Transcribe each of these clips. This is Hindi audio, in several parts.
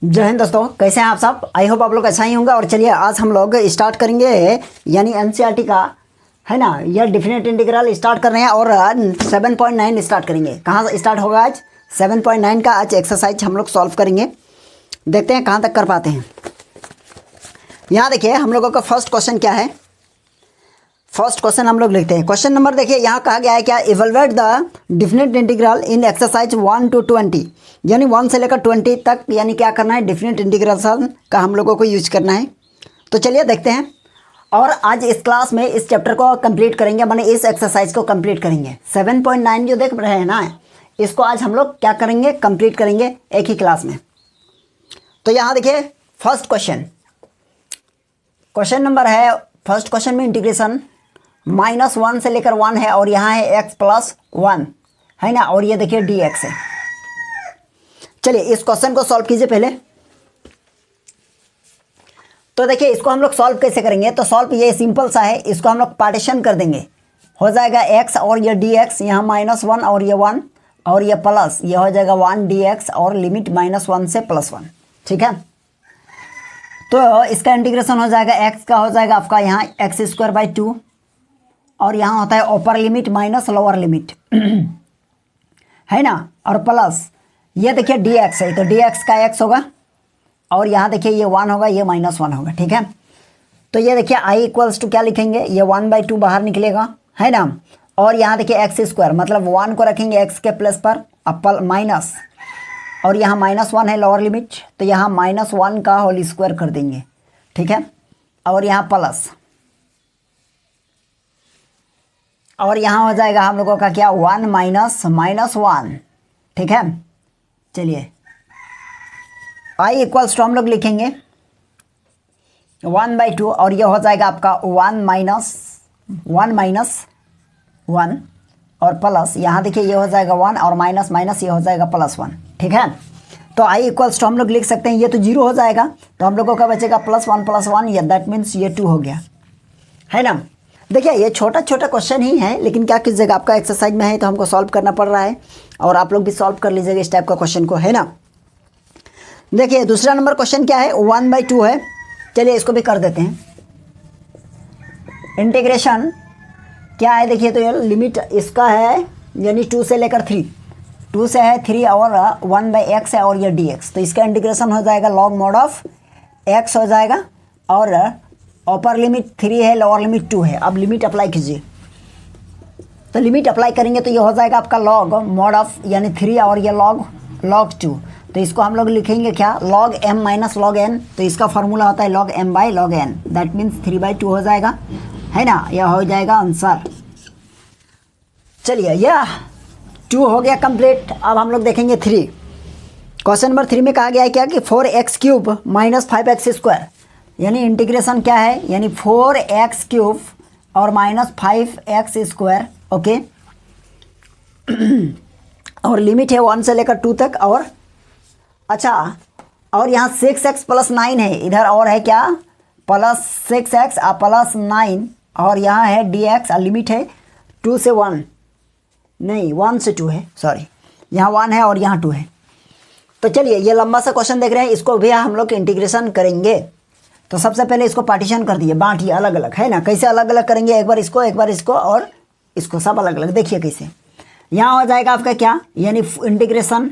जय हिंद दोस्तों, कैसे हैं आप सब। आई होप आप लोग अच्छा ही होंगे। और चलिए आज हम लोग स्टार्ट करेंगे यानी एनसीईआरटी का है ना, यह डिफिनेट इंटीग्रल स्टार्ट कर रहे हैं और 7.9 स्टार्ट करेंगे। कहाँ से स्टार्ट होगा आज? 7.9 का आज एक्सरसाइज हम लोग सॉल्व करेंगे। देखते हैं कहाँ तक कर पाते हैं। यहाँ देखिए हम लोगों का फर्स्ट क्वेश्चन क्या है। फर्स्ट क्वेश्चन हम लोग लिखते हैं। क्वेश्चन नंबर देखिए यहाँ कहा गया है क्या, evaluate the definite integral in exercise 1 to 20, यानी 1 से लेकर 20 तक यानी क्या करना है, डिफिनेट इंटीग्रेशन का हम लोगों को यूज करना है। तो चलिए देखते हैं। और आज इस क्लास में इस चैप्टर को कंप्लीट करेंगे, माने इस एक्सरसाइज को कंप्लीट करेंगे। 7.9 जो देख रहे हैं ना, इसको आज हम लोग क्या करेंगे, कंप्लीट करेंगे एक ही क्लास में। तो यहाँ देखिए फर्स्ट क्वेश्चन, क्वेश्चन नंबर है फर्स्ट क्वेश्चन में इंटीग्रेशन -1 से लेकर 1 है और यहाँ है x+1 है ना, और ये देखिए dx है। चलिए इस क्वेश्चन को सॉल्व कीजिए पहले। तो देखिए इसको हम लोग सॉल्व कैसे करेंगे, तो सॉल्व ये सिंपल सा है। इसको हम लोग पार्टीशन कर देंगे, हो जाएगा x और ये dx, यहाँ -1 और ये 1 और ये प्लस, ये हो जाएगा 1 dx और लिमिट -1 से +1। ठीक है, तो इसका इंटीग्रेशन हो जाएगा x का हो जाएगा आपका यहाँ x² 2 और यहाँ होता है upper limit minus lower limit है ना, और प्लस ये देखिए dx है, तो dx का x होगा और यहाँ देखिए ये 1 होगा, ये -1 होगा। ठीक है, तो ये देखिए i = क्या लिखेंगे, ये 1/2 बाहर निकलेगा है ना, और यहाँ देखिए x² मतलब 1 को रखेंगे x के प्लेस पर अपर माइनस, और यहाँ -1 है लोअर लिमिट, तो यहाँ -1 का होल स्क्वायर कर देंगे। ठीक है, और यहाँ प्लस, और यहाँ हो जाएगा हम लोगों का क्या, 1 - -1। ठीक है, चलिए i = हम लोग लिखेंगे 1/2 और ये हो जाएगा आपका 1 - 1 और प्लस, यहाँ देखिए ये हो जाएगा 1 और माइनस माइनस ये हो जाएगा +1। ठीक है, तो i = हम लोग लिख सकते हैं, ये तो 0 हो जाएगा, तो हम लोगों का बचेगा +1 + 1, ये दैट मीन्स ये 2 हो गया है ना। देखिए ये छोटा छोटा क्वेश्चन ही है, लेकिन क्या कीजिएगा, आपका एक्सरसाइज में है तो हमको सॉल्व करना पड़ रहा है, और आप लोग भी सॉल्व कर लीजिएगा इस टाइप का क्वेश्चन को, है ना। देखिए दूसरा नंबर क्वेश्चन क्या है, 1/2 है। चलिए इसको भी कर देते हैं। इंटीग्रेशन क्या है देखिए, तो ये लिमिट इसका है यानी 2 से लेकर 3, 2 से है 3 और 1/x है और ये dx, तो इसका इंटीग्रेशन हो जाएगा log mod ऑफ x हो जाएगा, और अपर लिमिट 3 है, लोअर लिमिट 2 है। अब लिमिट अप्लाई कीजिए, तो लिमिट अप्लाई करेंगे तो ये हो जाएगा आपका log mod ऑफ यानी 3 और ये log 2, तो इसको हम लोग लिखेंगे क्या, log m - log n, तो इसका फार्मूला होता है log m/log n, that means 3/2 हो जाएगा है ना, यह हो जाएगा आंसर। चलिए यह 2 हो गया कंप्लीट। अब हम लोग देखेंगे 3। क्वेश्चन नंबर 3 में कहा गया है क्या कि 4x³ - 5x², यानी इंटीग्रेशन क्या है, यानी 4x³ और -5x²। ओके और लिमिट है 1 से लेकर 2 तक, और अच्छा और यहाँ 6x + 9 है इधर, और है क्या +6x + 9, और यहाँ है dx, लिमिट है 2 से 1 नहीं 1 से 2 है, सॉरी यहाँ 1 है और यहाँ 2 है। तो चलिए ये लंबा सा क्वेश्चन देख रहे हैं, इसको भी हम लोग इंटीग्रेशन करेंगे। तो सबसे पहले इसको पार्टीशन कर दिए, बांटिए अलग अलग है ना। कैसे अलग अलग करेंगे, एक बार इसको और इसको, सब अलग अलग। देखिए कैसे, यहाँ हो जाएगा आपका क्या, यानी इंटीग्रेशन,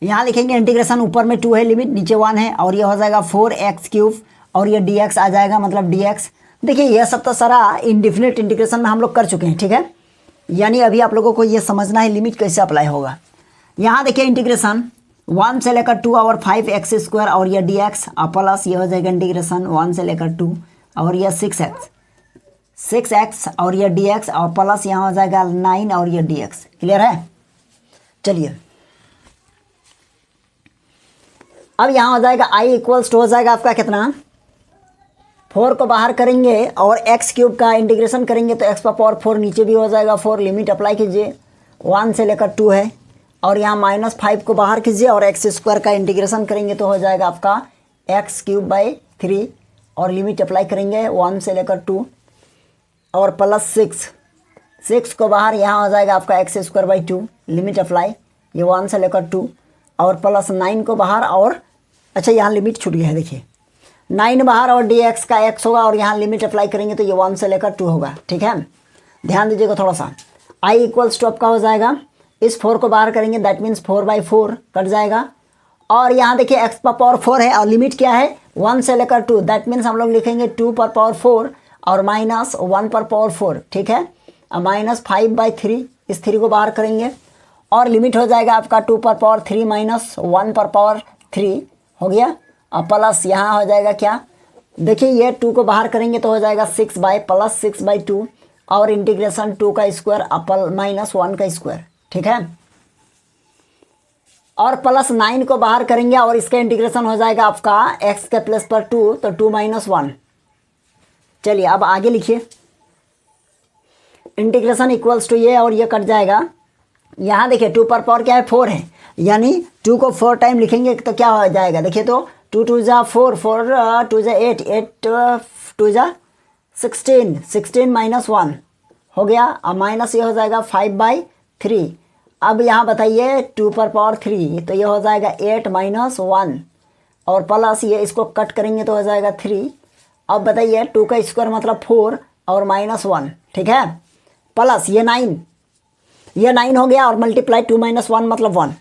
यहाँ लिखेंगे इंटीग्रेशन, ऊपर में 2 है लिमिट, नीचे 1 है, और ये हो जाएगा 4x³ और ये dx आ जाएगा, मतलब dx। देखिए ये सब तो सारा इंडिफिनिट इंटीग्रेशन में हम लोग कर चुके हैं। ठीक है, यानी अभी आप लोगों को ये समझना है लिमिट कैसे अप्लाई होगा। यहाँ देखिए इंटीग्रेशन 1 से लेकर 2 और 5x² और ये dx, प्लस ये हो जाएगा इंटीग्रेशन 1 से लेकर 2 और ये 6x और ये dx, और प्लस यहाँ हो जाएगा 9 और ये dx। क्लियर है। चलिए अब यहाँ हो जाएगा i = हो जाएगा आपका कितना, 4 को बाहर करेंगे और x³ का इंटीग्रेशन करेंगे तो x⁴ नीचे भी हो जाएगा 4, लिमिट अप्लाई कीजिए 1 से लेकर 2 है, और यहाँ -5 को बाहर कीजिए और x² का इंटीग्रेशन करेंगे तो हो जाएगा आपका x³ 3, और लिमिट अप्लाई करेंगे 1 से लेकर 2 और +6, 6 को बाहर, यहाँ हो जाएगा आपका x² 2, लिमिट अप्लाई, ये 1 से लेकर 2 और प्लस 9 को बाहर, और अच्छा यहाँ लिमिट छूट गया है, देखिए 9 बाहर और dx का x होगा, और यहाँ लिमिट अप्लाई करेंगे तो ये 1 से लेकर 2 होगा। ठीक है, ध्यान दीजिएगा थोड़ा सा। i इक्वल्स टू आपका हो जाएगा, इस 4 को बाहर करेंगे दैट मीन्स 4/4 कट जाएगा, और यहाँ देखिए x पर पावर 4 है और लिमिट क्या है 1 से लेकर 2, दैट मीन्स हम लोग लिखेंगे 2 पर पावर 4 और माइनस 1 पर पावर 4। ठीक है, और माइनस 5/3, इस 3 को बाहर करेंगे और लिमिट हो जाएगा आपका 2 पर पावर 3 माइनस 1 पर पावर 3 हो गया, और प्लस यहाँ हो जाएगा क्या, देखिए ये 2 को बाहर करेंगे तो हो जाएगा 6/6/2 और इंटीग्रेशन 2 का स्क्वायर अपल माइनस 1 का स्क्वायर। ठीक है, और प्लस 9 को बाहर करेंगे और इसका इंटीग्रेशन हो जाएगा आपका x के प्लस पर 2, तो 2 - 1। चलिए अब आगे लिखिए, इंटीग्रेशन इक्वल्स टू ये और ये कट जाएगा। यहाँ देखिए 2 पर पावर क्या है 4 है, यानी 2 को 4 टाइम लिखेंगे तो क्या हो जाएगा, देखिए तो 2 × 2 = 4, 4 × 2 = 8, 8 × 2 = 16, 16 - 1 हो गया, और माइनस ये हो जाएगा 5/3। अब यहाँ बताइए 2 पर पावर 3 तो ये हो जाएगा 8 - 1, और प्लस ये इसको कट करेंगे तो हो जाएगा 3। अब बताइए 2 का स्क्वायर मतलब 4 और -1। ठीक है, प्लस ये 9, ये 9 हो गया और मल्टीप्लाई 2 - 1 मतलब 1।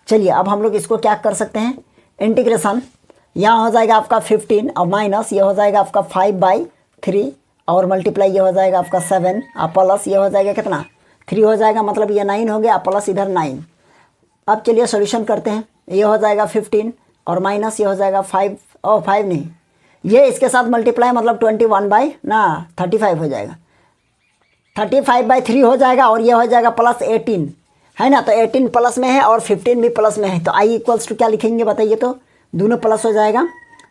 चलिए अब हम लोग इसको क्या कर सकते हैं, इंटीग्रेशन यहाँ हो जाएगा आपका 15 और माइनस ये हो जाएगा आपका 5/3 और मल्टीप्लाई ये हो जाएगा आपका 7 और प्लस ये हो जाएगा कितना 3 हो जाएगा, मतलब ये 9 हो गया प्लस इधर 9। अब चलिए सॉल्यूशन करते हैं, ये हो जाएगा 15 और माइनस ये हो जाएगा 5, और 5 नहीं, ये इसके साथ मल्टीप्लाई मतलब 35 हो जाएगा, 35/3 हो जाएगा, और ये हो जाएगा प्लस 18 है ना, तो 18 प्लस में है और 15 भी प्लस में है, तो i इक्वल्स टू क्या लिखेंगे बताइए, तो दोनों प्लस हो जाएगा,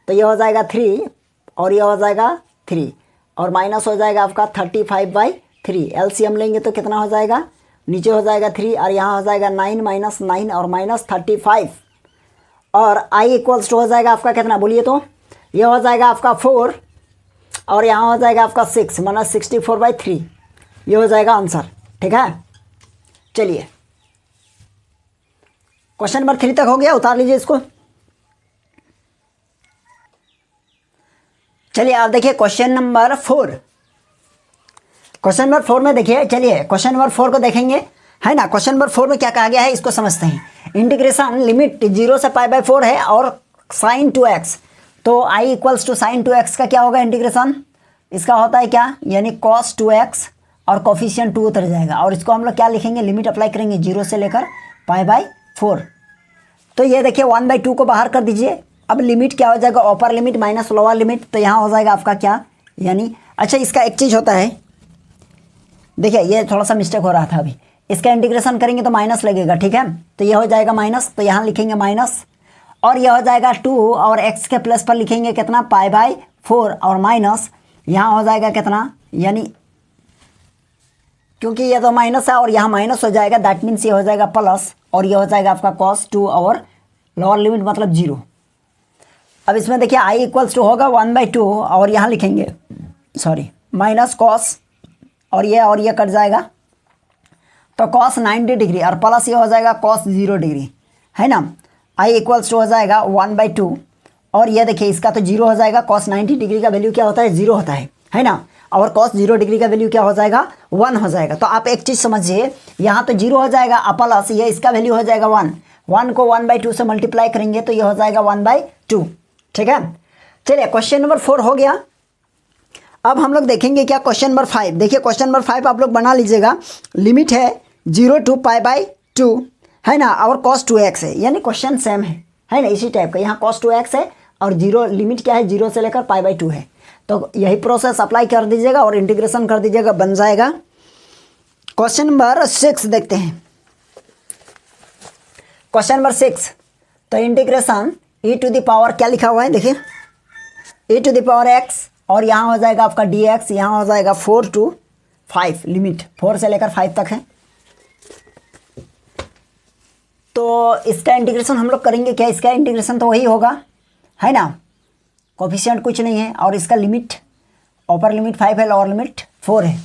तो ये हो जाएगा 3 और ये हो जाएगा 3 और माइनस हो जाएगा आपका 35/3। एलसीएम लेंगे तो कितना हो जाएगा, नीचे हो जाएगा 3 और यहाँ हो जाएगा 9 - 9 और माइनस 35, और i इक्वल्स टू हो जाएगा आपका कितना बोलिए, तो ये हो जाएगा आपका 4 और यहाँ हो जाएगा आपका 6 माइनस 64/3, ये हो जाएगा आंसर। ठीक है, चलिए क्वेश्चन नंबर 3 तक हो गया, उतार लीजिए इसको। चलिए आप देखिए क्वेश्चन नंबर 4। क्वेश्चन नंबर 4 में देखिए, चलिए क्वेश्चन नंबर 4 को देखेंगे है ना। क्वेश्चन नंबर 4 में क्या कहा गया है इसको समझते हैं। इंटीग्रेशन लिमिट 0 से π/4 है और sin 2x, तो i equals to sin 2x का क्या होगा इंटीग्रेशन, इसका होता है क्या, यानी cos 2x और कोफिशिएंट 2 उतर जाएगा, और इसको हम लोग क्या लिखेंगे, लिमिट अप्लाई करेंगे 0 से लेकर π/4। तो ये देखिए 1/2 को बाहर कर दीजिए, अब लिमिट क्या हो जाएगा, upper limit minus lower limit, तो यहाँ हो जाएगा आपका क्या, यानी अच्छा इसका एक चीज़ होता है, देखिए ये थोड़ा सा मिस्टेक हो रहा था अभी, इसका इंटीग्रेशन करेंगे तो माइनस लगेगा। ठीक है, तो ये हो जाएगा माइनस, तो यहाँ लिखेंगे माइनस, और ये हो जाएगा 2 और x के प्लस पर लिखेंगे कितना π/4 और माइनस यहाँ हो जाएगा कितना, यानी क्योंकि ये तो माइनस है और यहाँ माइनस हो जाएगा, दैट मीन्स ये हो जाएगा प्लस, और ये हो जाएगा आपका cos 2 और लोअर लिमिट मतलब 0। अब इसमें देखिए i इक्वल्स टू होगा 1/2 और यहाँ लिखेंगे सॉरी माइनस cos, और ये कट जाएगा, तो cos 90 डिग्री और प्लस ये हो जाएगा cos 0 डिग्री है ना। i इक्वल्स टू हो जाएगा 1/2, और ये देखिए इसका तो 0 हो जाएगा, cos 90 डिग्री का वैल्यू क्या होता है 0 होता है ना, और cos 0 डिग्री का वैल्यू क्या हो जाएगा 1 हो जाएगा। तो आप एक चीज़ समझिए, यहाँ तो 0 हो जाएगा प्लस ये इसका वैल्यू हो जाएगा 1 को 1/2 से मल्टीप्लाई करेंगे तो ये हो जाएगा 1/2। ठीक है, चलिए क्वेश्चन नंबर 4 हो गया। अब हम लोग देखेंगे क्या क्वेश्चन नंबर 5। देखिए क्वेश्चन नंबर 5 आप लोग बना लीजिएगा, लिमिट है 0 to π/2 है ना, और cos 2x है, यानी क्वेश्चन सेम है ना, इसी टाइप का, यहाँ cos 2x है और 0 लिमिट क्या है 0 से लेकर π/2 है, तो यही प्रोसेस अप्लाई कर दीजिएगा और इंटीग्रेशन कर दीजिएगा, बन जाएगा। क्वेश्चन नंबर 6 देखते हैं। क्वेश्चन नंबर 6, तो इंटीग्रेशन e⁻ क्या लिखा हुआ है देखिए, e⁻x और यहाँ हो जाएगा आपका dx, यहाँ हो जाएगा 4 to 5, लिमिट 4 से लेकर 5 तक है। तो इसका इंटीग्रेशन हम लोग करेंगे क्या, इसका इंटीग्रेशन तो वही होगा है ना, कोफिशिएंट कुछ नहीं है, और इसका लिमिट अपर लिमिट 5 है, लोअर लिमिट 4 है,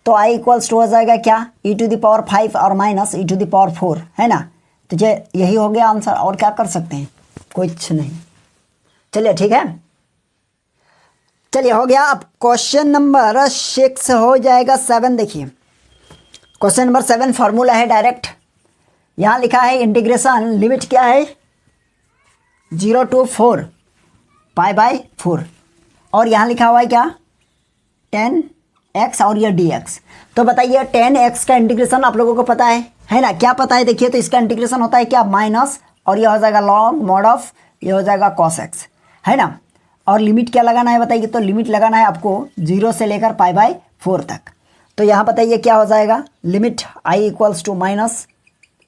तो i इक्वल्स टू हो जाएगा क्या e⁻5 और माइनस e⁻4 है ना, तो ये यही हो गया आंसर, और क्या कर सकते हैं, कुछ नहीं। चलिए ठीक है, चलिए हो गया। अब क्वेश्चन नंबर 6 हो जाएगा 7। देखिए क्वेश्चन नंबर 7 फार्मूला है डायरेक्ट। यहाँ लिखा है इंटीग्रेशन लिमिट क्या है 0 to 4 π/4, और यहाँ लिखा हुआ है क्या 10x और ये dx। तो बताइए 10x का इंटीग्रेशन आप लोगों को पता है ना, क्या पता है। देखिए तो इसका इंटीग्रेशन होता है क्या माइनस, और ये हो जाएगा लॉग मॉड ऑफ, ये हो जाएगा cos x, है ना। और लिमिट क्या लगाना है बताइए, तो लिमिट लगाना है आपको 0 से लेकर π/4 तक। तो यहाँ बताइए क्या हो जाएगा, limit i equals to minus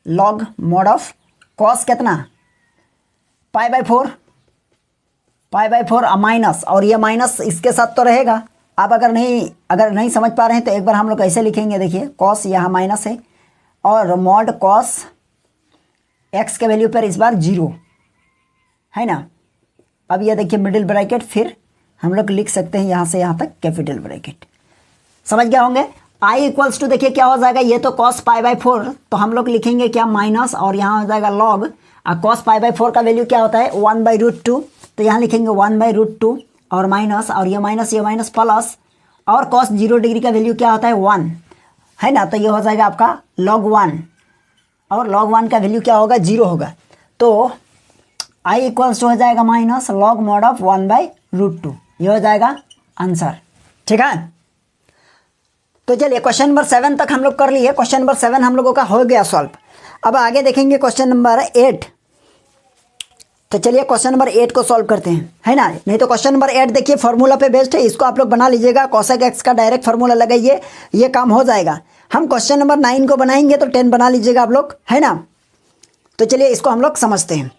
log mod of cos कितना π/4 माइनस, और ये माइनस इसके साथ तो रहेगा। आप अगर नहीं समझ पा रहे हैं तो एक बार हम लोग ऐसे लिखेंगे, देखिए cos यहाँ माइनस है और मॉड cos x के वैल्यू पर इस बार 0, है ना। अब ये देखिए मिडिल ब्रैकेट, फिर हम लोग लिख सकते हैं यहाँ से यहाँ तक कैपिटल ब्रैकेट। समझ गए होंगे। i इक्वल्स टू देखिए क्या हो जाएगा, ये तो cos π/4, तो हम लोग लिखेंगे क्या माइनस, और यहाँ हो जाएगा लॉग। cos π/4 का वैल्यू क्या होता है 1/√2, तो यहाँ लिखेंगे 1/√2 और माइनस, और ये माइनस प्लस, और cos 0 डिग्री का वैल्यू क्या होता है 1, है ना। तो ये हो जाएगा आपका log 1, और log 1 का वैल्यू क्या होगा 0 होगा। तो i इक्वल्स टू हो जाएगा माइनस लॉग मॉड ऑफ 1/√2, ये हो जाएगा आंसर। ठीक है, तो चलिए क्वेश्चन नंबर 7 तक हम लोग कर लिए। क्वेश्चन नंबर 7 हम लोगों का हो गया सॉल्व। अब आगे देखेंगे क्वेश्चन नंबर 8। तो चलिए क्वेश्चन नंबर 8 को सॉल्व करते हैं, है ना। नहीं तो क्वेश्चन नंबर 8 देखिए फार्मूला पे बेस्ड है, इसको आप लोग बना लीजिएगा। cosec x का डायरेक्ट फार्मूला लगाइए, ये काम हो जाएगा। हम क्वेश्चन नंबर 9 को बनाएंगे तो 10 बना लीजिएगा आप लोग, है ना। तो चलिए इसको हम लोग समझते हैं।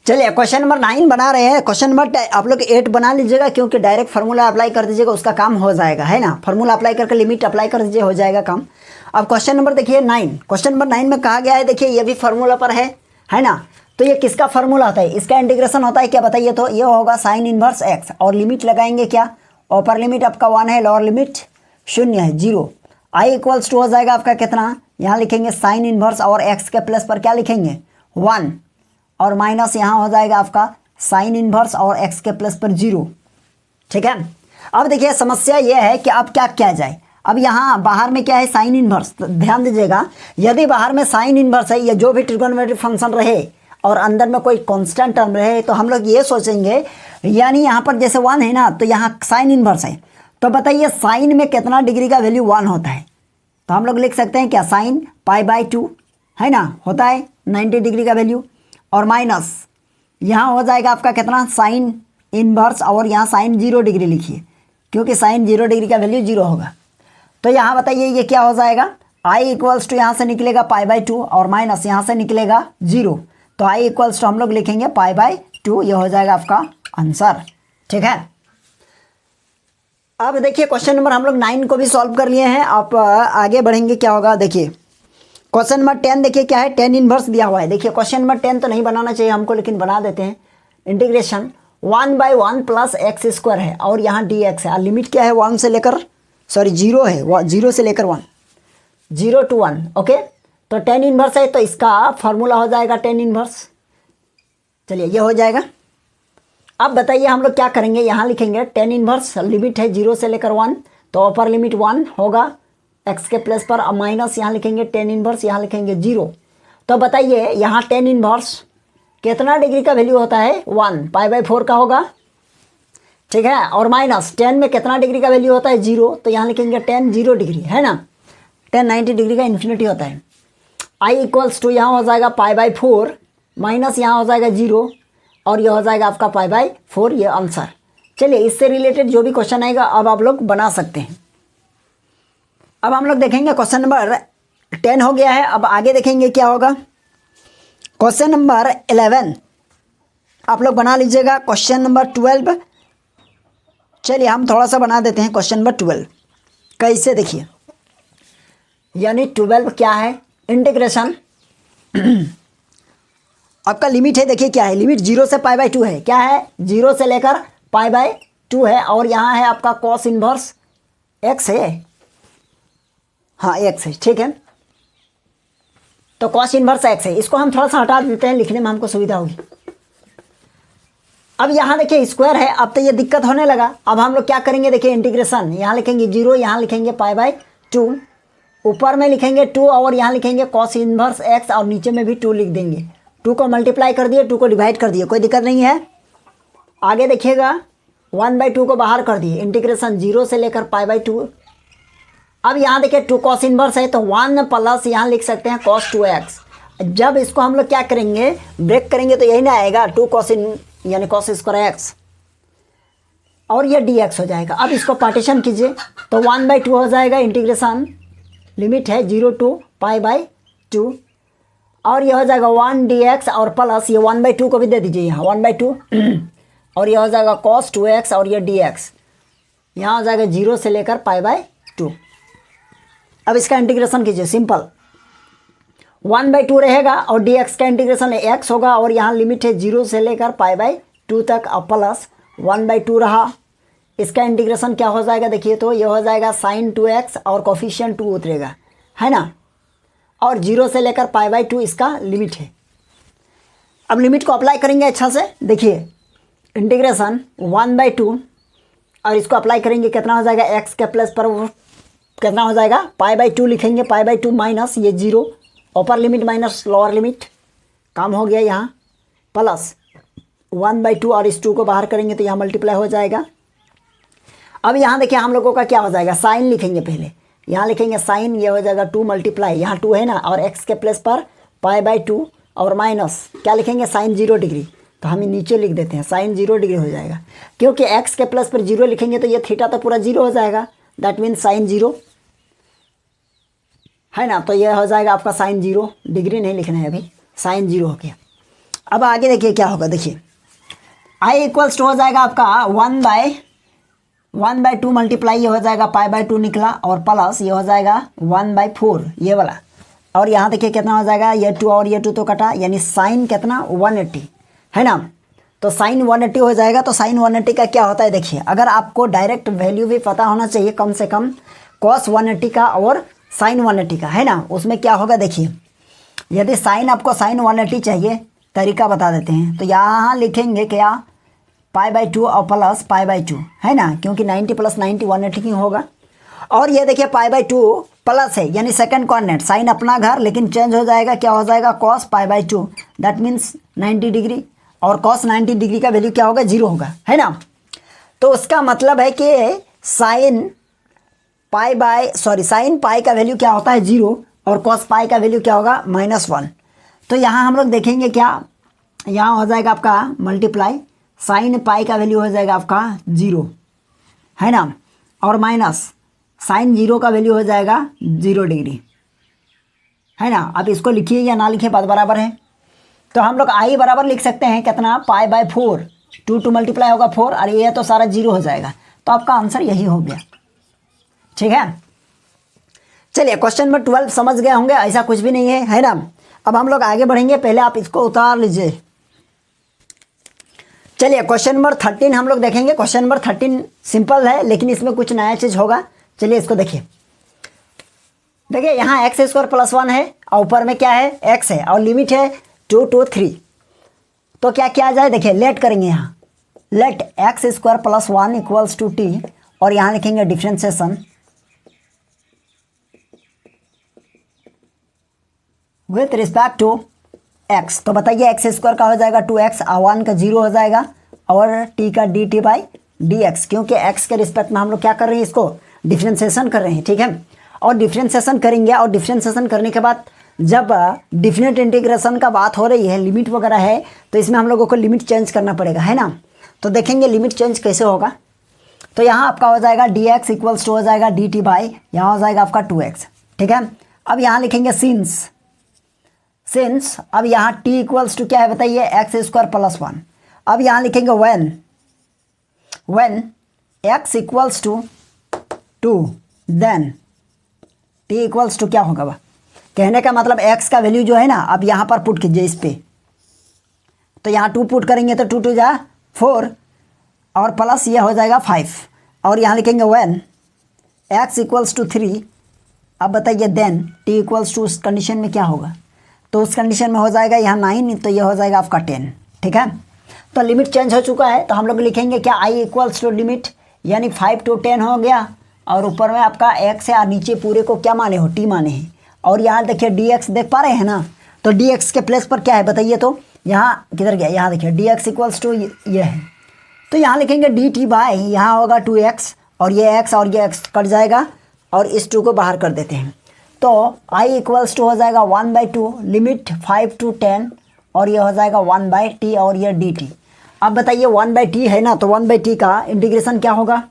चलिए क्वेश्चन नंबर 9 बना रहे हैं। क्वेश्चन नंबर आप लोग 8 बना लीजिएगा, क्योंकि डायरेक्ट फार्मूला अप्लाई कर दीजिएगा, उसका काम हो जाएगा, है ना। फार्मूला अप्लाई करके लिमिट अप्लाई कर दीजिए, हो जाएगा काम। अब क्वेश्चन नंबर देखिए 9, क्वेश्चन नंबर 9 में कहा गया है, देखिए ये भी फार्मूला पर है ना। तो ये किसका फार्मूला होता है, इसका इंटीग्रेशन होता है क्या बताइए, तो ये होगा साइन इनवर्स x, और लिमिट लगाएंगे क्या, अपर लिमिट आपका 1 है, लोअर लिमिट 0 है 0। i इक्वल्स टू हो जाएगा आपका कितना, यहाँ लिखेंगे साइन इनवर्स, और x के प्लस पर क्या लिखेंगे 1, और माइनस यहाँ हो जाएगा आपका साइन इनवर्स और x के प्लस पर 0। ठीक है, अब देखिए समस्या ये है कि अब क्या किया जाए। अब यहाँ बाहर में क्या है साइन इनवर्स, तो ध्यान दीजिएगा, यदि बाहर में साइन इनवर्स है या जो भी ट्रिगोनोमेट्रिक फंक्शन रहे और अंदर में कोई कांस्टेंट टर्म रहे, तो हम लोग ये सोचेंगे, यानी यहाँ पर जैसे 1 है ना, तो यहाँ साइन इनवर्स है, तो बताइए साइन में कितना डिग्री का वैल्यू 1 होता है। तो हम लोग लिख सकते हैं क्या साइन π/2, है ना, होता है 90 डिग्री का वैल्यू, और माइनस यहाँ हो जाएगा आपका कितना साइन इनवर्स, और यहाँ साइन 0 डिग्री लिखिए, क्योंकि साइन 0 डिग्री का वैल्यू 0 होगा। तो यहाँ बताइए ये क्या हो जाएगा, i इक्वल्स टू यहाँ से निकलेगा π/2, और माइनस यहाँ से निकलेगा 0, तो i इक्वल्स टू हम लोग लिखेंगे π/2, ये हो जाएगा आपका आंसर। ठीक है, अब देखिए क्वेश्चन नंबर हम लोग 9 को भी सॉल्व कर लिए हैं। आप आगे बढ़ेंगे, क्या होगा देखिए क्वेश्चन नंबर 10 देखिए क्या है, tan इनवर्स दिया हुआ है। देखिए क्वेश्चन नंबर 10 तो नहीं बनाना चाहिए हमको, लेकिन बना देते हैं। इंटीग्रेशन 1/1 प्लस x² है, और यहाँ dx है, और लिमिट क्या है 1 से लेकर 0 है, 0 से लेकर 1, 0 to 1। ओके, तो tan इनवर्स है, तो इसका फार्मूला हो जाएगा tan इनवर्स। चलिए ये हो जाएगा। अब बताइए हम लोग क्या करेंगे, यहाँ लिखेंगे tan इनवर्स, लिमिट है 0 से लेकर 1, तो अपर लिमिट 1 होगा x के प्लस पर, अब माइनस यहाँ लिखेंगे tan इनवर्स, यहाँ लिखेंगे 0। तो बताइए यहाँ tan इनवर्स कितना डिग्री का वैल्यू होता है 1, π/4 का होगा। ठीक है, और माइनस tan में कितना डिग्री का वैल्यू होता है 0, तो यहाँ लिखेंगे tan 0 डिग्री, है ना। tan 90 डिग्री का इन्फिनिटी होता है। i इक्वल्स टू यहाँ हो जाएगा π/4, माइनस यहाँ हो जाएगा 0, और ये हो जाएगा आपका π/4, ये आंसर। चलिए इससे रिलेटेड जो भी क्वेश्चन आएगा अब आप लोग बना सकते हैं। अब हम लोग देखेंगे क्वेश्चन नंबर 10 हो गया है। अब आगे देखेंगे क्या होगा, क्वेश्चन नंबर 11 आप लोग बना लीजिएगा। क्वेश्चन नंबर 12, चलिए हम थोड़ा सा बना देते हैं। क्वेश्चन नंबर 12 कैसे देखिए, यानी 12 क्या है, इंटीग्रेशन आपका लिमिट है, देखिए क्या है, लिमिट 0 से π/2 है, क्या है 0 से लेकर π/2 है, और यहाँ है आपका cos इनवर्स x है, हाँ x है। ठीक है, तो कॉस इनवर्स एक्स है, इसको हम थोड़ा सा हटा देते हैं, लिखने में हमको सुविधा होगी। अब यहाँ देखिए स्क्वायर है, अब तो ये दिक्कत होने लगा। अब हम लोग क्या करेंगे, देखिए इंटीग्रेशन, यहाँ लिखेंगे 0, यहाँ लिखेंगे π/2, ऊपर में लिखेंगे 2 और यहाँ लिखेंगे कॉस इनवर्स एक्स और नीचे में भी 2 लिख देंगे। 2 को मल्टीप्लाई कर दिए, 2 को डिवाइड कर दिए, कोई दिक्कत नहीं है। आगे देखिएगा 1/2 को बाहर कर दिए, इंटीग्रेशन 0 से लेकर π/2। अब यहाँ देखिए 2 कॉस इनवर्स है तो 1 प्लस यहाँ लिख सकते हैं cos 2x। जब इसको हम लोग क्या करेंगे, ब्रेक करेंगे तो यही ना आएगा 2 cos यानी cos स्क्वायर x और ये dx हो जाएगा। अब इसको पार्टीशन कीजिए तो 1/2 हो जाएगा, इंटीग्रेशन लिमिट है 0 to π/2 और ये हो जाएगा 1 dx और प्लस ये 1/2 को भी दे दीजिए यहाँ 1/2 और ये हो जाएगा cos 2x और ये dx यहाँ हो जाएगा 0 से लेकर π/2। अब इसका इंटीग्रेशन कीजिए, सिंपल 1/2 रहेगा और dx का इंटीग्रेशन x होगा और यहाँ लिमिट है 0 से लेकर π/2 तक और प्लस 1/2 रहा। इसका इंटीग्रेशन क्या हो जाएगा, देखिए तो ये हो जाएगा sin 2x और कोफिशिएंट 2 उतरेगा, है ना, और 0 से लेकर π/2 इसका लिमिट है। अब लिमिट को अप्लाई करेंगे अच्छा से, देखिए इंटीग्रेशन 1/2 और इसको अप्लाई करेंगे, कितना हो जाएगा x के प्लस पर कितना हो जाएगा π/2 लिखेंगे, π/2 माइनस ये 0, upper limit minus lower limit, काम हो गया यहाँ, प्लस 1/2 और इस 2 को बाहर करेंगे तो यहाँ मल्टीप्लाई हो जाएगा। अब यहाँ देखिए हम लोगों का क्या हो जाएगा, साइन लिखेंगे पहले, यहाँ लिखेंगे साइन, ये हो जाएगा 2 मल्टीप्लाई यहाँ 2 है ना और x के प्लस पर π/2 और माइनस क्या लिखेंगे साइन 0 डिग्री, तो हम नीचे लिख देते हैं साइन 0 डिग्री हो जाएगा, क्योंकि x के प्लस पर 0 लिखेंगे तो ये थीटा तो पूरा 0 हो जाएगा, दैट मीन्स साइन 0, है ना, तो ये हो जाएगा आपका साइन 0 डिग्री नहीं लिखना है अभी, साइन 0 हो गया। अब आगे देखिए क्या होगा, देखिए आई इक्वल्स टू हो जाएगा आपका 1/2 मल्टीप्लाई, ये हो जाएगा π/2 निकला और प्लस ये हो जाएगा 1/4 ये वाला, और यहाँ देखिए कितना हो जाएगा, ये 2 और ये 2 तो कटा, यानी साइन कितना 180, है ना, तो साइन 180 हो जाएगा। तो साइन 180 का क्या होता है, देखिए अगर आपको डायरेक्ट वैल्यू भी पता होना चाहिए कम से कम cos 180 का और साइन 180 का, है ना, उसमें क्या होगा, देखिए यदि साइन आपको साइन 180 चाहिए, तरीका बता देते हैं, तो यहाँ लिखेंगे क्या π/2 और प्लस π/2, है ना, क्योंकि 90 + 90 180 ही होगा, और ये देखिए π/2 प्लस है यानी सेकंड कोऑर्डिनेट, साइन अपना घर लेकिन चेंज हो जाएगा, क्या हो जाएगा cos π/2, दैट मीन्स 90 डिग्री, और cos 90 डिग्री का वैल्यू क्या होगा 0 होगा, है ना, तो उसका मतलब है कि साइन पाई का वैल्यू क्या होता है 0 और cos पाई का वैल्यू क्या होगा -1। तो यहाँ हम लोग देखेंगे क्या, यहाँ हो जाएगा आपका मल्टीप्लाई, साइन पाई का वैल्यू हो जाएगा आपका 0, है ना, और माइनस साइन 0 का वैल्यू हो जाएगा 0 डिग्री, है ना। अब इसको लिखिए या ना लिखिए बात बराबर है, तो हम लोग आई बराबर लिख सकते हैं कितना π/4, 2 मल्टीप्लाई होगा 4 और ये तो सारा 0 हो जाएगा, तो आपका आंसर यही हो गया, ठीक है। चलिए क्वेश्चन नंबर 12 समझ गए होंगे, ऐसा कुछ भी नहीं है, है ना। अब हम लोग आगे बढ़ेंगे, पहले आप इसको उतार लीजिए। चलिए क्वेश्चन नंबर 13 हम लोग देखेंगे। क्वेश्चन नंबर 13 सिंपल है लेकिन इसमें कुछ नया चीज़ होगा। चलिए इसको देखिए, देखिए यहाँ x² + 1 है और ऊपर में क्या है x है और लिमिट है 2 to 3, तो क्या किया जाए, देखिए लेट करेंगे, यहाँ लेट x² + 1 = t और यहाँ लिखेंगे differentiation with respect to x। तो बताइए x² का हो जाएगा 2x और 1 का 0 हो जाएगा और t का dt/dx, क्योंकि x के रिस्पेक्ट में हम लोग क्या कर रहे हैं, इसको डिफरेंशिएशन कर रहे हैं, ठीक है। और डिफरेंशिएशन करेंगे और डिफरेंशिएशन करने के बाद जब डिफिनेट इंटीग्रेशन का बात हो रही है, लिमिट वगैरह है, तो इसमें हम लोगों को लिमिट चेंज करना पड़ेगा, है ना। तो देखेंगे लिमिट चेंज कैसे होगा। तो यहाँ आपका हो जाएगा dx = हो जाएगा dt बाई, यहाँ हो जाएगा आपका 2x, ठीक है। अब यहाँ लिखेंगे सिंस अब यहाँ t = क्या है बताइए, x² + 1। अब यहाँ लिखेंगे when x = 2 देन t = क्या होगा, कहने का मतलब x का वैल्यू जो है ना, अब यहाँ पर पुट कीजिए इस पे, तो यहाँ 2 पुट करेंगे तो 2 × 2 = 4 और प्लस ये हो जाएगा 5, और यहाँ लिखेंगे when x = 3। अब बताइए देन t = उस कंडीशन में क्या होगा, तो उस कंडीशन में हो जाएगा यहाँ 9, तो ये हो जाएगा आपका 10। ठीक है, तो लिमिट चेंज हो चुका है, तो हम लोग लिखेंगे क्या i इक्वल्स टू लिमिट यानी 5 to 10 हो गया, और ऊपर में आपका x है और नीचे पूरे को क्या माने हो, t माने हैं। और यहाँ देखिए dx देख पा रहे हैं ना, तो dx के प्लेस पर क्या है बताइए, तो यहाँ किधर गया, यहाँ देखिए dx इक्वल्स टू ये है, तो यहाँ लिखेंगे dt बाय यहाँ होगा 2x, और ये x कट जाएगा और इस 2 को बाहर कर देते हैं, तो i इक्वल्स टू हो जाएगा 1/2 लिमिट 5 to 10, और ये हो जाएगा 1/t और ये dt। अब बताइए 1/t है ना, तो 1/t का इंटीग्रेशन क्या होगा,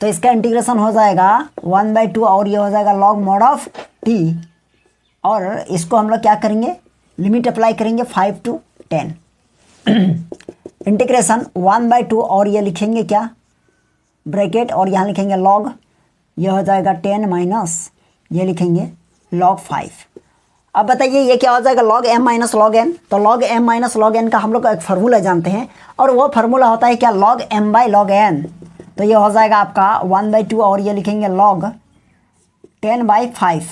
तो इसका इंटीग्रेशन हो जाएगा 1/2 और ये हो जाएगा log mod ऑफ t, और इसको हम लोग क्या करेंगे, लिमिट अप्लाई करेंगे 5 to 10 इंटीग्रेशन 1/2 और ये लिखेंगे क्या ब्रैकेट, और यहाँ लिखेंगे log, ये हो जाएगा 10 माइनस ये लिखेंगे log 5। अब बताइए ये क्या हो जाएगा, log m minus log n, तो log m minus log n का हम लोग एक फार्मूला जानते हैं, और वो फार्मूला होता है क्या, log m by log n, तो ये हो जाएगा आपका 1/2 और ये लिखेंगे log 10/5।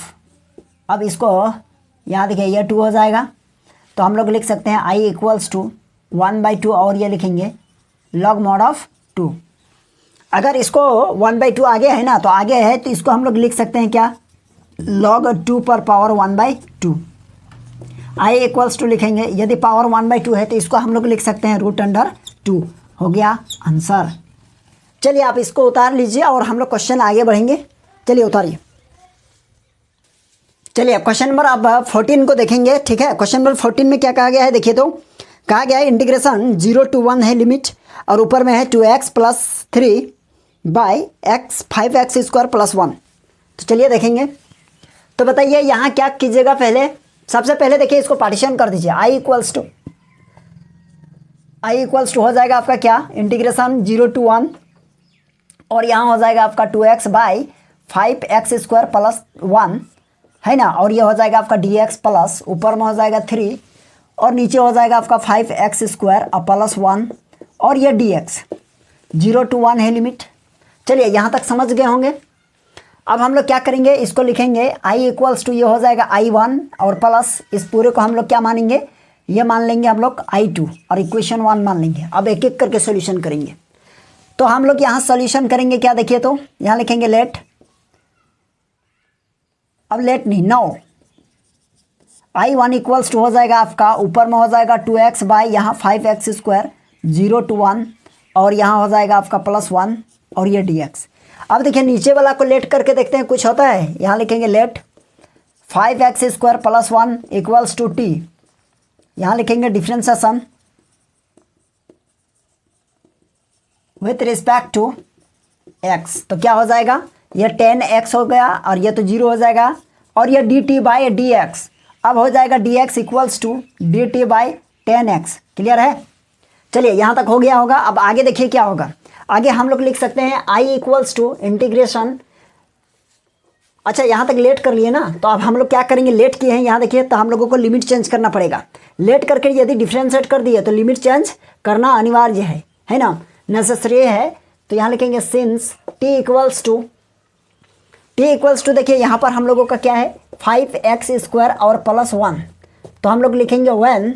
अब इसको यहाँ देखिए ये 2 हो जाएगा, तो हम लोग लिख सकते हैं i इक्वल्स टू 1/2 और ये लिखेंगे log mod ऑफ 2। अगर इसको 1/2 आगे है ना, तो आगे है तो इसको हम लोग लिख सकते हैं क्या, log 2 पर पावर 1/2। i इक्वल्स टू लिखेंगे, यदि पावर 1/2 है तो इसको हम लोग लिख सकते हैं √2। हो गया आंसर। चलिए आप इसको उतार लीजिए और हम लोग क्वेश्चन आगे बढ़ेंगे। चलिए उतारिए। चलिए अब क्वेश्चन नंबर अब 14 को देखेंगे। ठीक है, क्वेश्चन नंबर 14 में क्या कहा गया है, देखिए तो कहा गया है इंटीग्रेशन 0 to 1 है लिमिट, और ऊपर में है 2x + 3 by x 5x square + 1। तो चलिए देखेंगे। तो बताइए यहाँ क्या कीजिएगा, पहले सबसे पहले देखिए इसको पार्टीशन कर दीजिए। i इक्वल्स टू हो जाएगा आपका क्या, इंटीग्रेशन 0 to 1, और यहाँ हो जाएगा आपका 2x बाई 5x स्क्वायर + 1 है ना, और ये हो जाएगा आपका dx प्लस ऊपर में हो जाएगा 3 और नीचे हो जाएगा आपका 5x स्क्वायर + 1 और ये dx 0 to 1 है लिमिट। चलिए यहाँ तक समझ गए होंगे। अब हम लोग क्या करेंगे, इसको लिखेंगे i इक्वल्स टू ये हो जाएगा i1 और प्लस इस पूरे को हम लोग क्या मानेंगे, ये मान लेंगे हम लोग i2 और इक्वेशन 1 मान लेंगे। अब एक एक करके सॉल्यूशन करेंगे। तो हम लोग यहाँ सॉल्यूशन करेंगे क्या, देखिए तो यहाँ लिखेंगे लेट, अब लेट नहीं नो, i1 इक्वल्स टू हो जाएगा आपका ऊपर में हो जाएगा 2x बाई यहाँ 5x स्क्वायर 0 to 1 और यहाँ हो जाएगा आपका +1 और ये dx। अब देखिए नीचे वाला को लेट करके देखते हैं कुछ होता है। यहाँ लिखेंगे let 5x square + 1 equals to t, यहाँ लिखेंगे differentiation with respect to x, तो क्या हो जाएगा, ये 10x हो गया और ये तो 0 हो जाएगा, और ये dt बाई dx अब हो जाएगा dx equals to dt by 10x। Clear है, चलिए यहाँ तक हो गया होगा। अब आगे देखिए क्या होगा, आगे हम लोग लिख सकते हैं i इक्वल्स टू इंटीग्रेशन, अच्छा यहाँ तक लेट कर लिए ना, तो अब हम लोग क्या करेंगे, लेट किए हैं यहाँ देखिए, तो हम लोगों को लिमिट चेंज करना पड़ेगा। लेट करके यदि डिफ्रेंशिएट कर दिए तो लिमिट चेंज करना अनिवार्य है ना, नेसेसरी है। तो यहाँ लिखेंगे सिंस t इक्वल्स टू देखिए यहाँ पर हम लोगों का क्या है 5x स्क्वायर और +1, तो हम लोग लिखेंगे व्हेन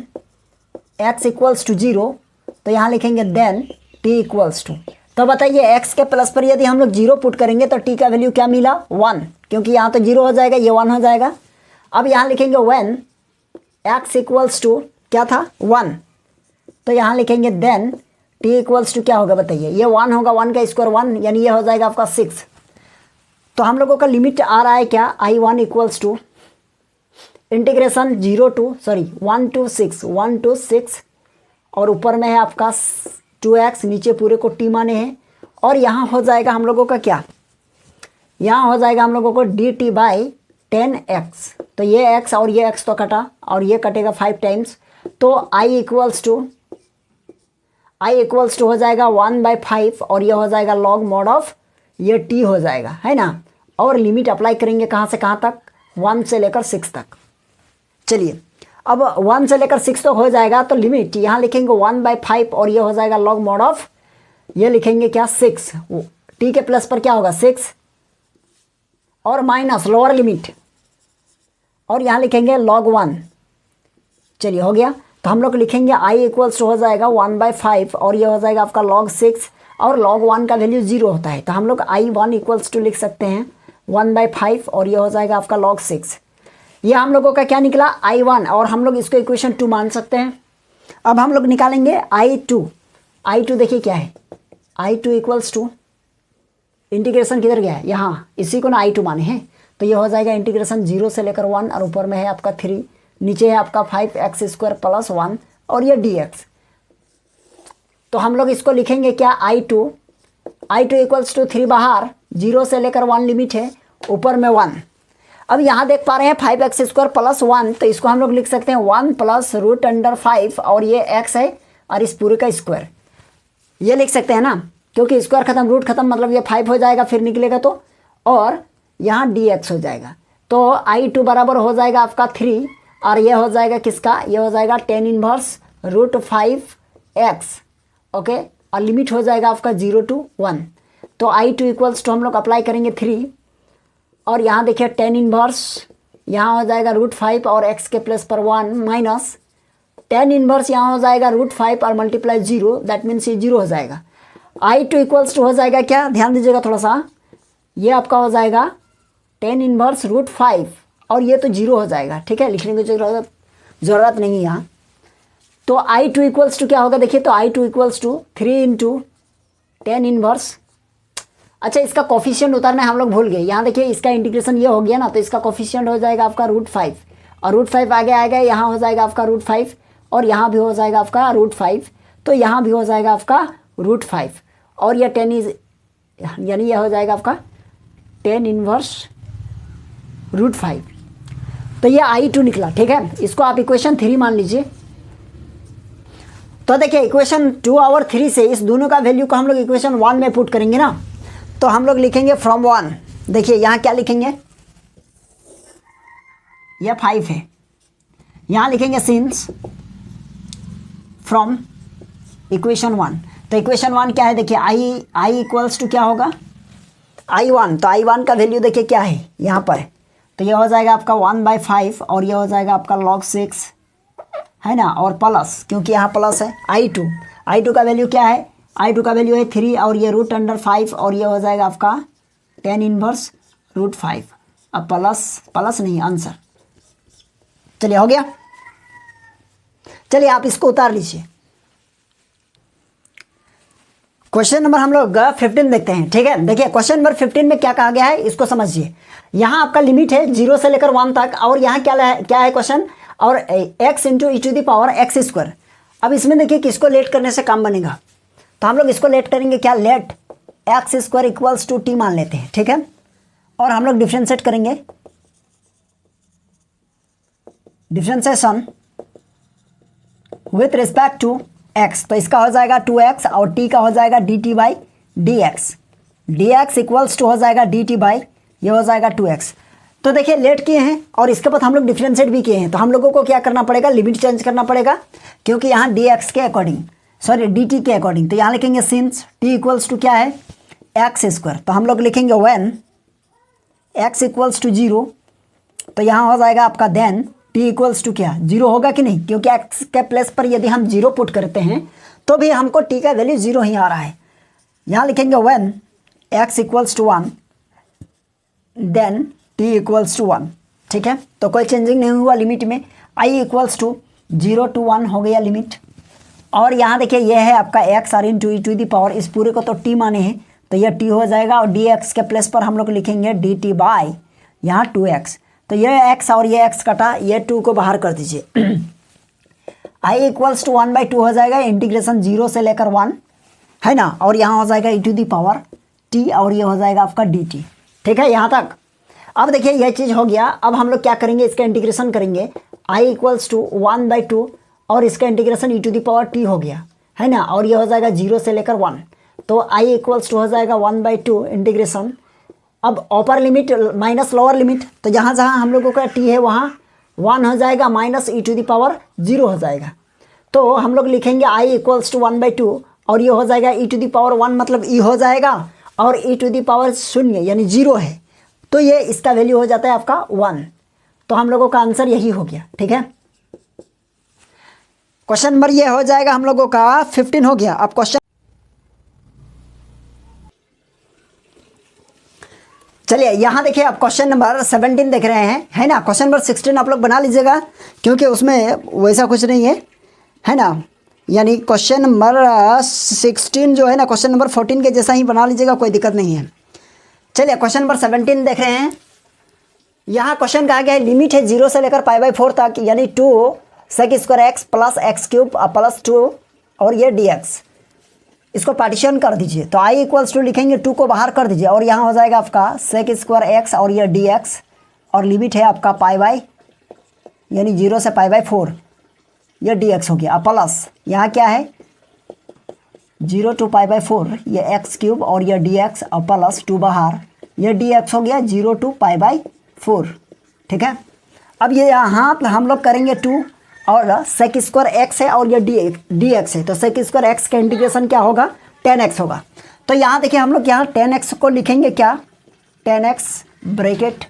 x इक्वल्स टू 0, तो यहाँ लिखेंगे देन t इक्वल्स टू। तो बताइए x के प्लस पर यदि हम लोग 0 पुट करेंगे तो t का वैल्यू क्या मिला 1, क्योंकि यहाँ तो 0 हो जाएगा, ये 1 हो जाएगा। अब यहाँ लिखेंगे व्हेन x इक्वल्स टू क्या था 1, तो यहाँ लिखेंगे देन t इक्वल्स टू क्या होगा बताइए, ये 1 होगा, 1 का स्क्वायर 1 यानी ये हो जाएगा आपका 6। तो हम लोगों का लिमिट आ रहा है क्या, i1 equals to integration 1 to 6 और ऊपर में है आपका 2x, नीचे पूरे को t माने हैं, और यहाँ हो जाएगा हम लोगों का क्या, यहाँ हो जाएगा हम लोगों को dt बाई 10x, तो ये x और ये x तो कटा और ये कटेगा 5 टाइम्स, तो i इक्वल्स टू हो जाएगा 1/5 और ये हो जाएगा log mod ऑफ ये t हो जाएगा, है ना। और लिमिट अप्लाई करेंगे कहाँ से कहाँ तक, 1 से लेकर 6 तक। चलिए अब 1 से लेकर 6 तक हो जाएगा, तो लिमिट यहाँ लिखेंगे 1/5 और ये हो जाएगा log mod ऑफ ये लिखेंगे क्या 6, t के प्लस पर क्या होगा 6 और माइनस लोअर लिमिट और यहाँ लिखेंगे log 1 चलिए हो गया। तो हम लोग लिखेंगे i इक्वल्स टू हो जाएगा 1/5 और ये हो जाएगा आपका log 6 और log 1 का वैल्यू 0 होता है, तो हम लोग i1 इक्वल्स टू लिख सकते हैं 1/5 और ये हो जाएगा आपका log 6। ये हम लोगों का क्या निकला i1 और हम लोग इसको इक्वेशन 2 मान सकते हैं। अब हम लोग निकालेंगे i2 देखिए क्या है, i2 इक्वल्स टू इंटीग्रेशन किधर गया है, यहाँ इसी को ना i2 माने हैं, तो ये हो जाएगा इंटीग्रेशन 0 से लेकर 1 और ऊपर में है आपका 3, नीचे है आपका 5x² प्लस 1 और ये dx। तो हम लोग इसको लिखेंगे क्या i2 इक्वल्स टू 3 बाहर 0 से लेकर 1 लिमिट है, ऊपर में 1। अब यहाँ देख पा रहे हैं 5x² प्लस 1, तो इसको हम लोग लिख सकते हैं 1 प्लस √5 और ये x है और इस पूरे का स्क्वायर, ये लिख सकते हैं ना, क्योंकि स्क्वायर खत्म रूट खत्म मतलब ये 5 हो जाएगा फिर निकलेगा तो, और यहाँ dx हो जाएगा। तो i2 बराबर हो जाएगा आपका 3 और ये हो जाएगा किसका, ये हो जाएगा tan इनवर्स √5x, ओके, और लिमिट हो जाएगा आपका 0 to 1। तो i2 इक्वल्स टू हम लोग अप्लाई करेंगे 3 और यहाँ देखिए tan इनवर्स यहाँ हो जाएगा √5 और x के प्लेस पर 1 माइनस tan इनवर्स यहाँ हो जाएगा √5 और मल्टीप्लाई 0, दैट मीन्स ये 0 हो जाएगा। i2 इक्वल्स टू हो जाएगा क्या, ध्यान दीजिएगा थोड़ा सा, ये आपका हो जाएगा tan इनवर्स √5 और ये तो 0 हो जाएगा, ठीक है, लिखने की ज़रूरत नहीं है यहाँ। तो i2 इक्वल्स टू क्या होगा देखिए, तो i2 equals to 3 into tan inverse, अच्छा इसका कोफिशिएंट उतारना हम लोग भूल गए, यहाँ देखिए इसका इंटीग्रेशन ये हो गया ना, तो इसका कोफिशिएंट हो जाएगा आपका √5 और √5 आगे आएगा, यहाँ हो जाएगा आपका √5 और यहाँ भी हो जाएगा आपका √5, तो यहाँ भी हो जाएगा आपका √5 और यह यानी यह हो जाएगा आपका tan इनवर्स √5। तो ये i2 निकला, ठीक है, इसको आप इक्वेशन 3 मान लीजिए। तो देखिए इक्वेशन 2 और 3 से इस दोनों का वैल्यू को हम लोग इक्वेशन 1 में पुट करेंगे ना, तो हम लोग लिखेंगे फ्रॉम 1, देखिए यहाँ क्या लिखेंगे, यह 5 है, यहाँ लिखेंगे सिंस फ्रॉम इक्वेशन 1। तो इक्वेशन 1 क्या है देखिए, i इक्वल्स टू क्या होगा i1, तो i1 का वैल्यू देखिए क्या है यहाँ पर, तो ये हो जाएगा आपका 1/5 और ये हो जाएगा आपका log 6 है ना, और प्लस क्योंकि यहाँ प्लस है i2 का वैल्यू क्या है, i2 का वैल्यू है 3 और ये √5 और ये हो जाएगा आपका tan इनवर्स √5, अब प्लस नहीं आंसर। चलिए हो गया, चलिए आप इसको उतार लीजिए। क्वेश्चन नंबर हम लोग 15 देखते हैं, ठीक है। देखिए क्वेश्चन नंबर 15 में क्या कहा गया है इसको समझिए। यहाँ आपका लिमिट है 0 से लेकर 1 तक और यहाँ क्या है क्वेश्चन, और x इंटू e⁻x²। अब इसमें देखिए किसको लेट करने से काम बनेगा, तो हम लोग इसको लेट करेंगे क्या, late x² equals to t मान लेते हैं, ठीक है, और हम लोग डिफ्रेंशिएट करेंगे, differentiation with respect to x, तो इसका हो जाएगा 2x और t का हो जाएगा dt/dx, dx इक्वल्स टू हो जाएगा dt/ ये हो जाएगा 2x। तो देखिए लेट किए हैं और इसके बाद हम लोग डिफ्रेंशिएट भी किए हैं, तो हम लोगों को क्या करना पड़ेगा, लिमिट चेंज करना पड़ेगा, क्योंकि यहाँ dx के अकॉर्डिंग dt के अकॉर्डिंग, तो यहाँ लिखेंगे सिंस t इक्वल्स टू क्या है x², तो हम लोग लिखेंगे व्हेन x इक्वल्स टू 0, तो यहाँ हो जाएगा आपका देन t इक्वल्स टू क्या 0 होगा कि नहीं, क्योंकि x के प्लेस पर यदि हम 0 पुट करते हैं तो भी हमको t का वैल्यू 0 ही आ रहा है। यहाँ लिखेंगे when x equals to 1 then t equals to 1, ठीक है, तो कोई चेंजिंग नहीं हुआ लिमिट में, i इक्वल्स टू 0 to 1 हो गया लिमिट, और यहाँ देखिए ये है आपका x r इंटू e⁻, इस पूरे को तो t माने हैं तो ये t हो जाएगा, और dx के प्लेस पर हम लोग लिखेंगे dt/ यहाँ 2x, तो ये x और ये x कटा, ये 2 को बाहर कर दीजिए i इक्वल्स टू 1/2 हो जाएगा, इंटीग्रेशन 0 से लेकर 1 है ना, और यहाँ हो जाएगा e⁻t और ये हो जाएगा आपका dt, ठीक है यहाँ तक। अब देखिए यह चीज़ हो गया, अब हम लोग क्या करेंगे, इसका इंटीग्रेशन करेंगे, i इक्वल्स टू 1/2 और इसका इंटीग्रेशन e⁻t हो गया है ना, और ये हो जाएगा 0 से लेकर 1, तो i इक्वल्स टू हो जाएगा 1/2 इंटीग्रेशन, अब upper limit minus lower limit, तो जहाँ जहाँ हम लोगों का t है वहाँ 1 हो जाएगा माइनस e⁻0 हो जाएगा, तो हम लोग लिखेंगे i इक्वल्स टू 1/2 और ये हो जाएगा e⁻1 मतलब e हो जाएगा, और e⁻0 यानी 0 है, तो ये इसका वैल्यू हो जाता है आपका 1, तो हम लोगों का आंसर यही हो गया, ठीक है। क्वेश्चन नंबर ये हो जाएगा हम लोगों का 15 हो गया। अब क्वेश्चन चलिए यहाँ देखिए, आप क्वेश्चन नंबर 17 देख रहे हैं, है ना। क्वेश्चन नंबर 16 आप लोग बना लीजिएगा, क्योंकि उसमें वैसा कुछ नहीं है ना। यानी क्वेश्चन नंबर 16 जो है ना, क्वेश्चन नंबर 14 के जैसा ही बना लीजिएगा, कोई दिक्कत नहीं है। चलिए क्वेश्चन नंबर 17 देख रहे हैं। यहाँ क्वेश्चन कहा गया है लिमिट है 0 से लेकर π/4 तक, यानी 2 sec square x plus x cube plus 2 और ये dx। इसको पार्टीशन कर दीजिए, तो i इक्वल्स टू लिखेंगे, 2 को बाहर कर दीजिए और यहाँ हो जाएगा आपका sec स्क्वायर एक्स और ये dx, और लिमिट है आपका यानी 0 से π/4, ये dx हो गया। प्लस यहाँ क्या है 0 to π/4, ये एक्स क्यूब और ये dx और प्लस 2 बाहर, ये dx हो गया 0 to π/4, ठीक है। अब ये यहाँ हम लोग करेंगे 2 और sec स्क्वायर एक्स है और ये dx है, तो sec स्क्वायर एक्स का इंटीग्रेशन क्या होगा 10x होगा। तो यहाँ देखिए हम लोग यहाँ 10x को लिखेंगे क्या 10x ब्रैकेट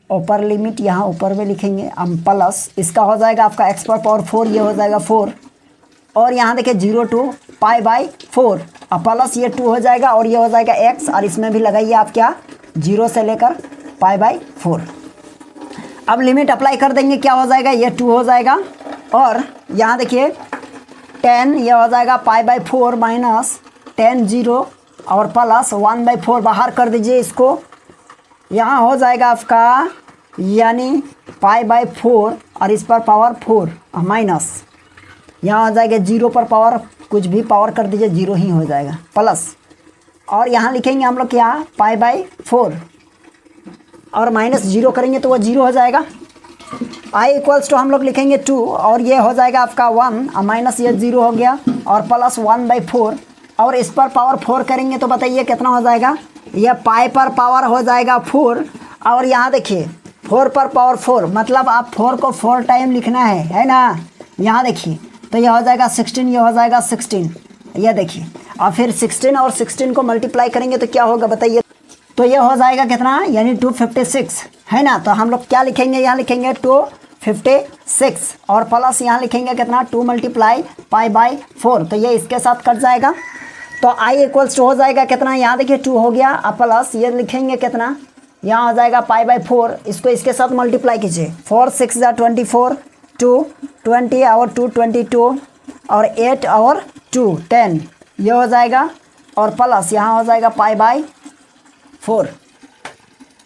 ऊपर लिमिट यहाँ ऊपर में लिखेंगे, हम प्लस इसका हो जाएगा आपका x पर पावर 4, ये हो जाएगा 4, और यहाँ देखिए 0 to π/4 अब प्लस ये 2 हो जाएगा और ये हो जाएगा x, और इसमें भी लगाइए आप क्या 0 से लेकर π/4। अब लिमिट अप्लाई कर देंगे, क्या हो जाएगा ये 2 हो जाएगा, और यहाँ देखिए 10 ये हो जाएगा π/4 माइनस 10 0 और प्लस 1/4 बाहर कर दीजिए इसको, यहाँ हो जाएगा आपका यानी π/4 और इस पर पावर 4 माइनस यहाँ हो जाएगा 0 पर पावर कुछ भी पावर कर दीजिए 0 ही हो जाएगा, प्लस और यहाँ लिखेंगे हम लोग क्या π/4 और माइनस 0 करेंगे तो वो 0 हो जाएगा। i इक्वल्स टू हम लोग लिखेंगे 2 और ये हो जाएगा आपका 1 और माइनस ये 0 हो गया और प्लस 1/4 और इस पर पावर 4 करेंगे तो बताइए कितना हो जाएगा, ये पाई पर पावर हो जाएगा 4, और यहाँ देखिए 4 पर पावर 4 मतलब आप 4 को 4 टाइम लिखना है ना। यहाँ देखिए तो ये हो जाएगा 16, ये हो जाएगा 16, ये देखिए, और फिर 16 और 16 को मल्टीप्लाई करेंगे तो क्या होगा बताइए, तो ये हो जाएगा कितना यानी 256, है ना। तो हम लोग क्या लिखेंगे, यहाँ लिखेंगे 256 और प्लस यहाँ लिखेंगे कितना 2 × π/4, तो ये इसके साथ कट जाएगा, तो i इक्वल्स टू हो जाएगा कितना, यहाँ देखिए 2 हो गया, अब प्लस ये लिखेंगे कितना, यहाँ हो जाएगा π/4, इसको इसके साथ मल्टीप्लाई कीजिए, 4 6 24, 2 20 और 2 22 और 8 और 2 10, ये हो जाएगा, और प्लस यहाँ हो जाएगा π/4।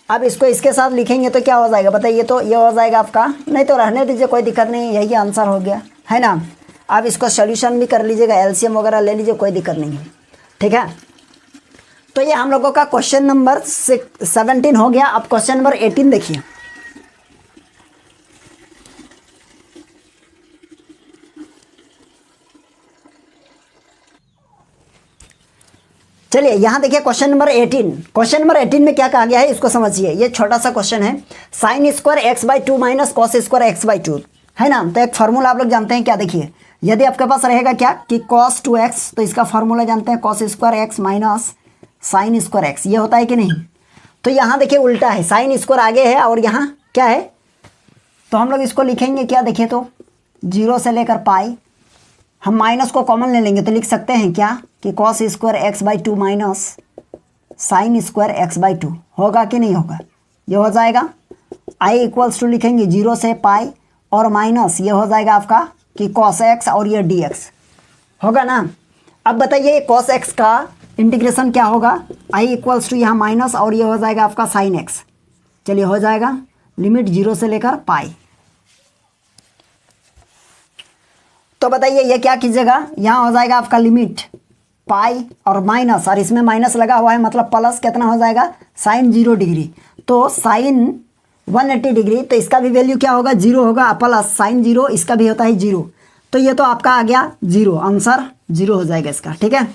अब इसको इसके साथ लिखेंगे तो क्या हो जाएगा बताइए, तो ये हो जाएगा आपका, नहीं तो रहने दीजिए कोई दिक्कत नहीं, यही आंसर हो गया, है ना। अब इसको सॉल्यूशन भी कर लीजिएगा, एलसीएम वगैरह ले लीजिए, कोई दिक्कत नहीं है, ठीक है। तो ये हम लोगों का क्वेश्चन नंबर 17 हो गया। अब क्वेश्चन नंबर 18 देखिए। चलिए यहाँ देखिए क्वेश्चन नंबर 18। क्वेश्चन नंबर 18 में क्या कहा गया है इसको समझिए। ये छोटा सा क्वेश्चन है, sine square x/2 minus cos square x/2, है ना। तो एक फार्मूला आप लोग जानते हैं क्या, देखिए यदि आपके पास रहेगा क्या कि cos 2x, तो इसका फार्मूला जानते हैं cos square x minus sine square x, ये होता है कि नहीं। तो यहाँ देखिए उल्टा है, साइन स्क्वायर आगे है और यहाँ क्या है, तो हम लोग इसको लिखेंगे क्या, देखिए तो 0 से लेकर पाई, हम माइनस को कॉमन ले लेंगे तो लिख सकते हैं क्या कि cos square x/2 minus sine square x/2 होगा कि नहीं होगा, ये हो जाएगा। i इक्वल्स टू लिखेंगे 0 से पाई और माइनस ये हो जाएगा आपका कि cos x और ये dx होगा ना। अब बताइए cos x का इंटीग्रेशन क्या होगा, i इक्वल्स टू यहाँ माइनस और ये हो जाएगा आपका साइन x, चलिए हो जाएगा लिमिट 0 से लेकर पाई। तो बताइए ये क्या कीजिएगा, यहाँ हो जाएगा आपका लिमिट पाई और माइनस, और इसमें माइनस लगा हुआ है मतलब प्लस कितना हो जाएगा साइन 0 डिग्री, तो साइन 180 डिग्री, तो इसका भी वैल्यू क्या होगा 0 होगा, प्लस साइन 0 इसका भी होता है 0, तो ये तो आपका आ गया 0, आंसर 0 हो जाएगा इसका, ठीक है।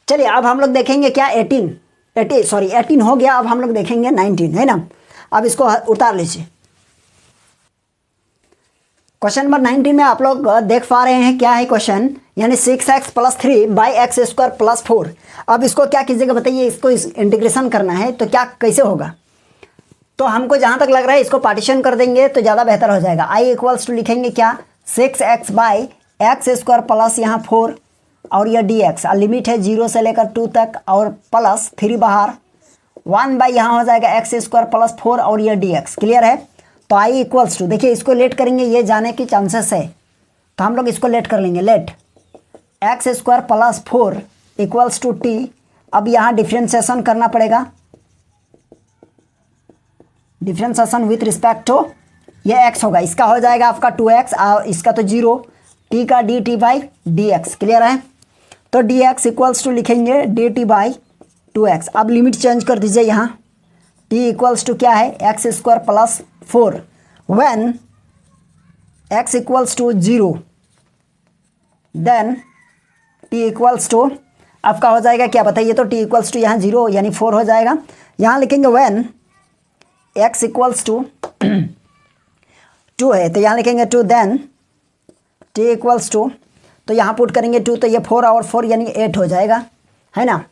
चलिए अब हम लोग देखेंगे क्या 18 हो गया। अब हम लोग देखेंगे 19, है ना। अब इसको उतार लीजिए। क्वेश्चन नंबर 19 में आप लोग देख पा रहे हैं क्या है क्वेश्चन, यानी 6x + 3/x² + 4। अब इसको क्या कीजिएगा बताइए, इसको इंटीग्रेशन करना है तो क्या कैसे होगा, तो हमको जहाँ तक लग रहा है इसको पार्टीशन कर देंगे तो ज़्यादा बेहतर हो जाएगा। i इक्वल्स टू लिखेंगे क्या 6x by x square plus यहाँ 4 और ये dx लिमिट है 0 से लेकर 2 तक और प्लस 3 बाहर 1 बाई यहाँ हो जाएगा एक्स स्क्वायर प्लस 4 और ये dx। क्लियर है। तो आई इक्वल्स टू, देखिए इसको लेट करेंगे, ये जाने की चांसेस है, तो हम लोग इसको लेट कर लेंगे। Let x square plus 4 equals to t. अब यहाँ डिफ्रेंशिएशन करना पड़ेगा, डिफ्रेंशिएशन विथ रिस्पेक्ट टू ये x होगा, इसका हो जाएगा आपका 2x और इसका तो 0, t का dt बाई dx। क्लियर है। तो dx इक्वल्स टू लिखेंगे dt बाई 2x। अब लिमिट चेंज कर दीजिए, यहाँ t इक्वल्स टू क्या है x square plus 4 when x equals to 0 then t equals to आपका हो जाएगा क्या बताइए, तो t इक्वल्स टू यहाँ 0 यानी 4 हो जाएगा। यहाँ लिखेंगे व्हेन x इक्वल्स टू 2 है तो यहाँ लिखेंगे 2 देन t इक्वल्स टू, तो यहाँ पुट करेंगे 2 तो ये 4 और 4 यानी 8 हो जाएगा, है ना।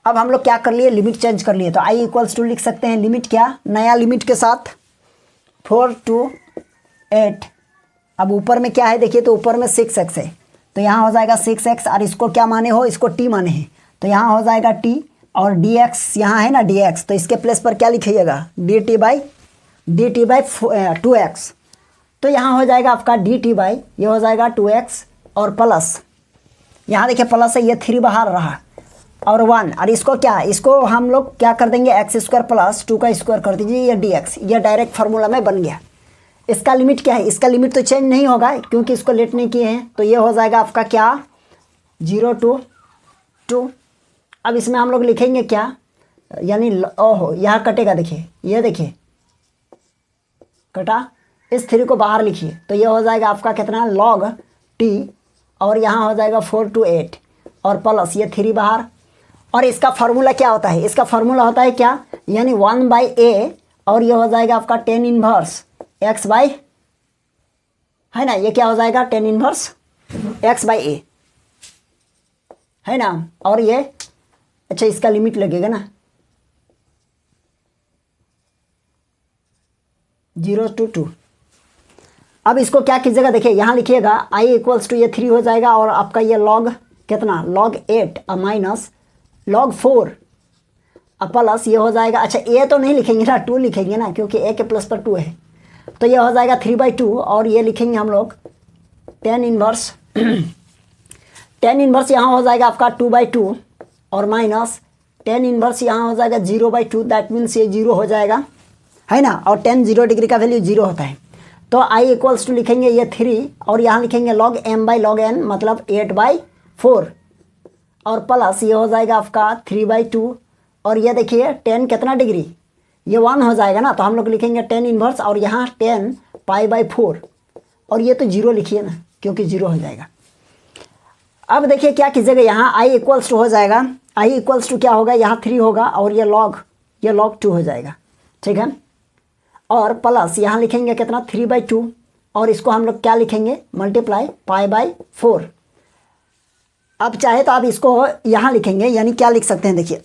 अब हम लोग क्या कर लिए, लिमिट चेंज कर लिए, तो i इक्वल्स टू लिख सकते हैं लिमिट क्या, नया लिमिट के साथ 4 to 8। अब ऊपर में क्या है देखिए, तो ऊपर में 6x है तो यहाँ हो जाएगा 6x और इसको क्या माने हो, इसको t माने हैं, तो यहाँ हो जाएगा t और dx यहाँ है ना dx, तो इसके प्लेस पर क्या लिखिएगा dt बाई 2x। तो यहाँ हो जाएगा आपका dt बाई ये हो जाएगा 2x और प्लस यहाँ देखिए प्लस है, ये 3 बाहर रहा और 1 और इसको क्या, इसको हम लोग क्या कर देंगे एक्स स्क्वायर प्लस 2 का स्क्वायर कर दीजिए, ये dx, ये डायरेक्ट फार्मूला में बन गया। इसका लिमिट क्या है, इसका लिमिट तो चेंज नहीं होगा क्योंकि इसको लेट नहीं किए हैं, तो ये हो जाएगा आपका क्या 0 to 2। अब इसमें हम लोग लिखेंगे क्या, यानी ओहो यहाँ कटेगा, देखिए ये देखिए कटा, इस 3 को बाहर लिखिए तो ये हो जाएगा आपका कितना log t और यहाँ हो जाएगा 4 to 8 और प्लस ये 3 बाहर। और इसका फार्मूला क्या होता है, इसका फार्मूला होता है क्या, यानी 1 बाई a और ये हो जाएगा आपका 10 इनवर्स x बाई, है ना, ये क्या हो जाएगा 10 इनवर्स x बाई a, है ना। और ये अच्छा इसका लिमिट लगेगा ना 0 to 2। अब इसको क्या कीजिएगा, देखिए यहाँ लिखिएगा i इक्वल्स टू ये 3 हो जाएगा और आपका ये log कितना log 8 माइनस log 4 प्लस ये हो जाएगा, अच्छा a तो नहीं लिखेंगे ना 2 लिखेंगे ना क्योंकि a के प्लस पर 2 है, तो ये हो जाएगा 3/2 और ये लिखेंगे हम लोग 10 इनवर्स 10 इनवर्स यहाँ हो जाएगा आपका 2/2 और माइनस 10 इनवर्स यहाँ हो जाएगा 0/2, दैट मीन्स ये 0 हो जाएगा, है ना। और 0 डिग्री का वैल्यू 0 होता है, तो i इक्वल्स टू लिखेंगे ये 3 और यहाँ लिखेंगे log m by log n मतलब 8/4 और प्लस ये हो जाएगा आपका 3/2 और ये देखिए 10 कितना डिग्री, ये 1 हो जाएगा ना, तो हम लोग लिखेंगे 10 इनवर्स और यहाँ 10 π/4 और ये तो 0 लिखिए ना क्योंकि 0 हो जाएगा। अब देखिए क्या कीजिएगा, यहाँ i इक्वल्स टू हो जाएगा, i इक्वल्स टू क्या होगा, यहाँ 3 होगा और ये log 2 हो जाएगा, ठीक है। और प्लस यहाँ लिखेंगे कितना 3/2 और इसको हम लोग क्या लिखेंगे मल्टीप्लाई π/4। अब चाहे तो आप इसको यहाँ लिखेंगे, यानी क्या लिख सकते हैं देखिए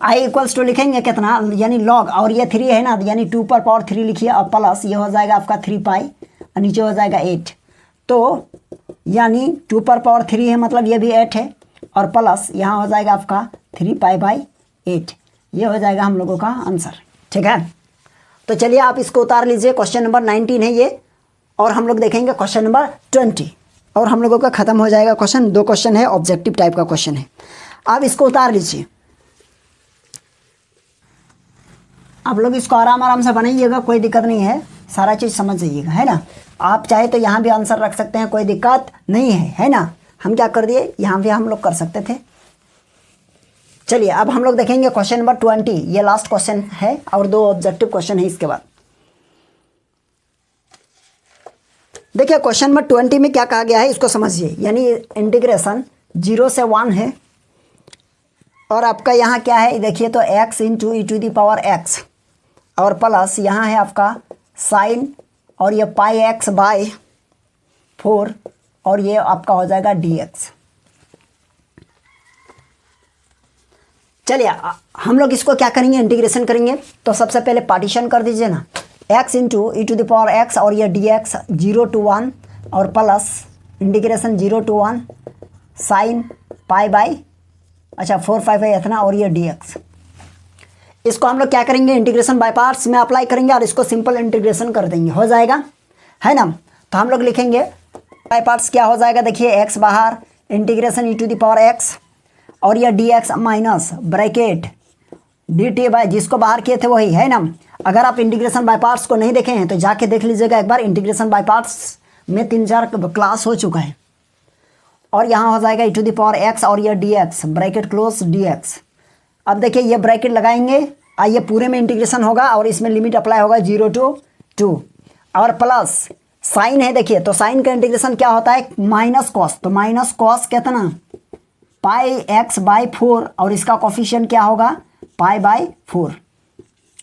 i इक्वल्स टू लिखेंगे कितना, यानी log और ये 3 है ना, यानी 2 पर पावर 3 लिखिए और प्लस ये हो जाएगा आपका 3π और नीचे हो जाएगा 8, तो यानी 2 पर पावर 3 है मतलब ये भी 8 है और प्लस यहाँ हो जाएगा आपका 3π/8। ये हो जाएगा हम लोगों का आंसर, ठीक है। तो चलिए आप इसको उतार लीजिए, क्वेश्चन नंबर 19 है ये और हम लोग देखेंगे क्वेश्चन नंबर 20 और हम लोगों का ख़त्म हो जाएगा क्वेश्चन। 2 क्वेश्चन है, ऑब्जेक्टिव टाइप का क्वेश्चन है। आप इसको उतार लीजिए, आप लोग इसको आराम से बनाइएगा, कोई दिक्कत नहीं है, सारा चीज़ समझ जाइएगा, है ना। आप चाहे तो यहाँ भी आंसर रख सकते हैं, कोई दिक्कत नहीं है ना। हम क्या कर दिए, यहाँ भी हम लोग कर सकते थे। चलिए अब हम लोग देखेंगे क्वेश्चन नंबर 20, ये लास्ट क्वेश्चन है और 2 ऑब्जेक्टिव क्वेश्चन है इसके बाद। देखिए क्वेश्चन नंबर 20 में क्या कहा गया है इसको समझिए, यानी इंटीग्रेशन 0 से 1 है और आपका यहाँ क्या है देखिए, तो x इंटू e⁻x और प्लस यहाँ है आपका साइन और ये πx/4 और ये आपका हो जाएगा dx। चलिए हम लोग इसको क्या करेंगे, इंटीग्रेशन करेंगे। तो सबसे पहले पार्टीशन कर दीजिए ना, x into e to the power x और ये डी एक्स 0 to 1 और plus integration 0 to 1 sine pi by 4 5 इतना और ये डी एक्स। इसको हम लोग क्या करेंगे, इंटीग्रेशन बाय पार्ट्स में अप्लाई करेंगे और इसको सिंपल इंटीग्रेशन कर देंगे, हो जाएगा, है ना। तो हम लोग लिखेंगे बाय पार्ट्स क्या हो जाएगा, देखिए एक्स बाहर, integration e to the power x और यह d x minus bracket d t by, जिसको बाहर किए थे वही, है ना। अगर आप इंटीग्रेशन बाय पार्ट्स को नहीं देखे हैं तो जाके देख लीजिएगा एक बार, इंटीग्रेशन बाय पार्ट्स में 3-4 क्लास हो चुका है। और यहाँ हो जाएगा ई टू द पावर एक्स और यह d x bracket close D x. अब देखिए ये ब्रैकेट लगाएंगे, आइए पूरे में इंटीग्रेशन होगा और इसमें लिमिट अप्लाई होगा 0 to 2 और प्लस साइन है, देखिए तो साइन का इंटीग्रेशन क्या होता है, माइनस कॉस, तो माइनस कॉस कितना पाई एक्स बाई 4 और इसका कोफिशिएंट क्या होगा पाई बाई 4।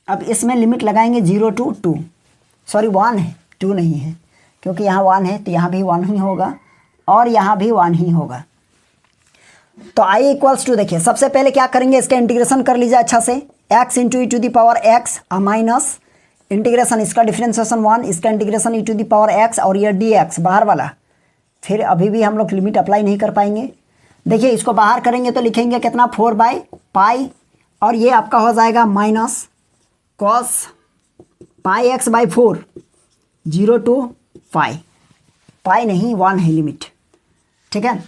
अब इसमें लिमिट लगाएंगे 0 to 2, सॉरी 1 है 2 नहीं है, क्योंकि यहाँ 1 है तो यहाँ भी 1 ही होगा और यहाँ भी 1 ही होगा। तो आई इक्वल्स टू, देखिए सबसे पहले क्या करेंगे, इसका इंटीग्रेशन कर लीजिए अच्छा से, x into e to the power x minus integration इसका डिफरेंशिएशन 1, इसका integration e to the power x और ये डी एक्स बाहर वाला। फिर अभी भी हम लोग लिमिट अप्लाई नहीं कर पाएंगे, देखिए इसको बाहर करेंगे तो लिखेंगे कितना 4 बाई पाई और ये आपका हो जाएगा minus cos pi x by 4 0 to पाई, पाई नहीं 1 है लिमिट, ठीक है।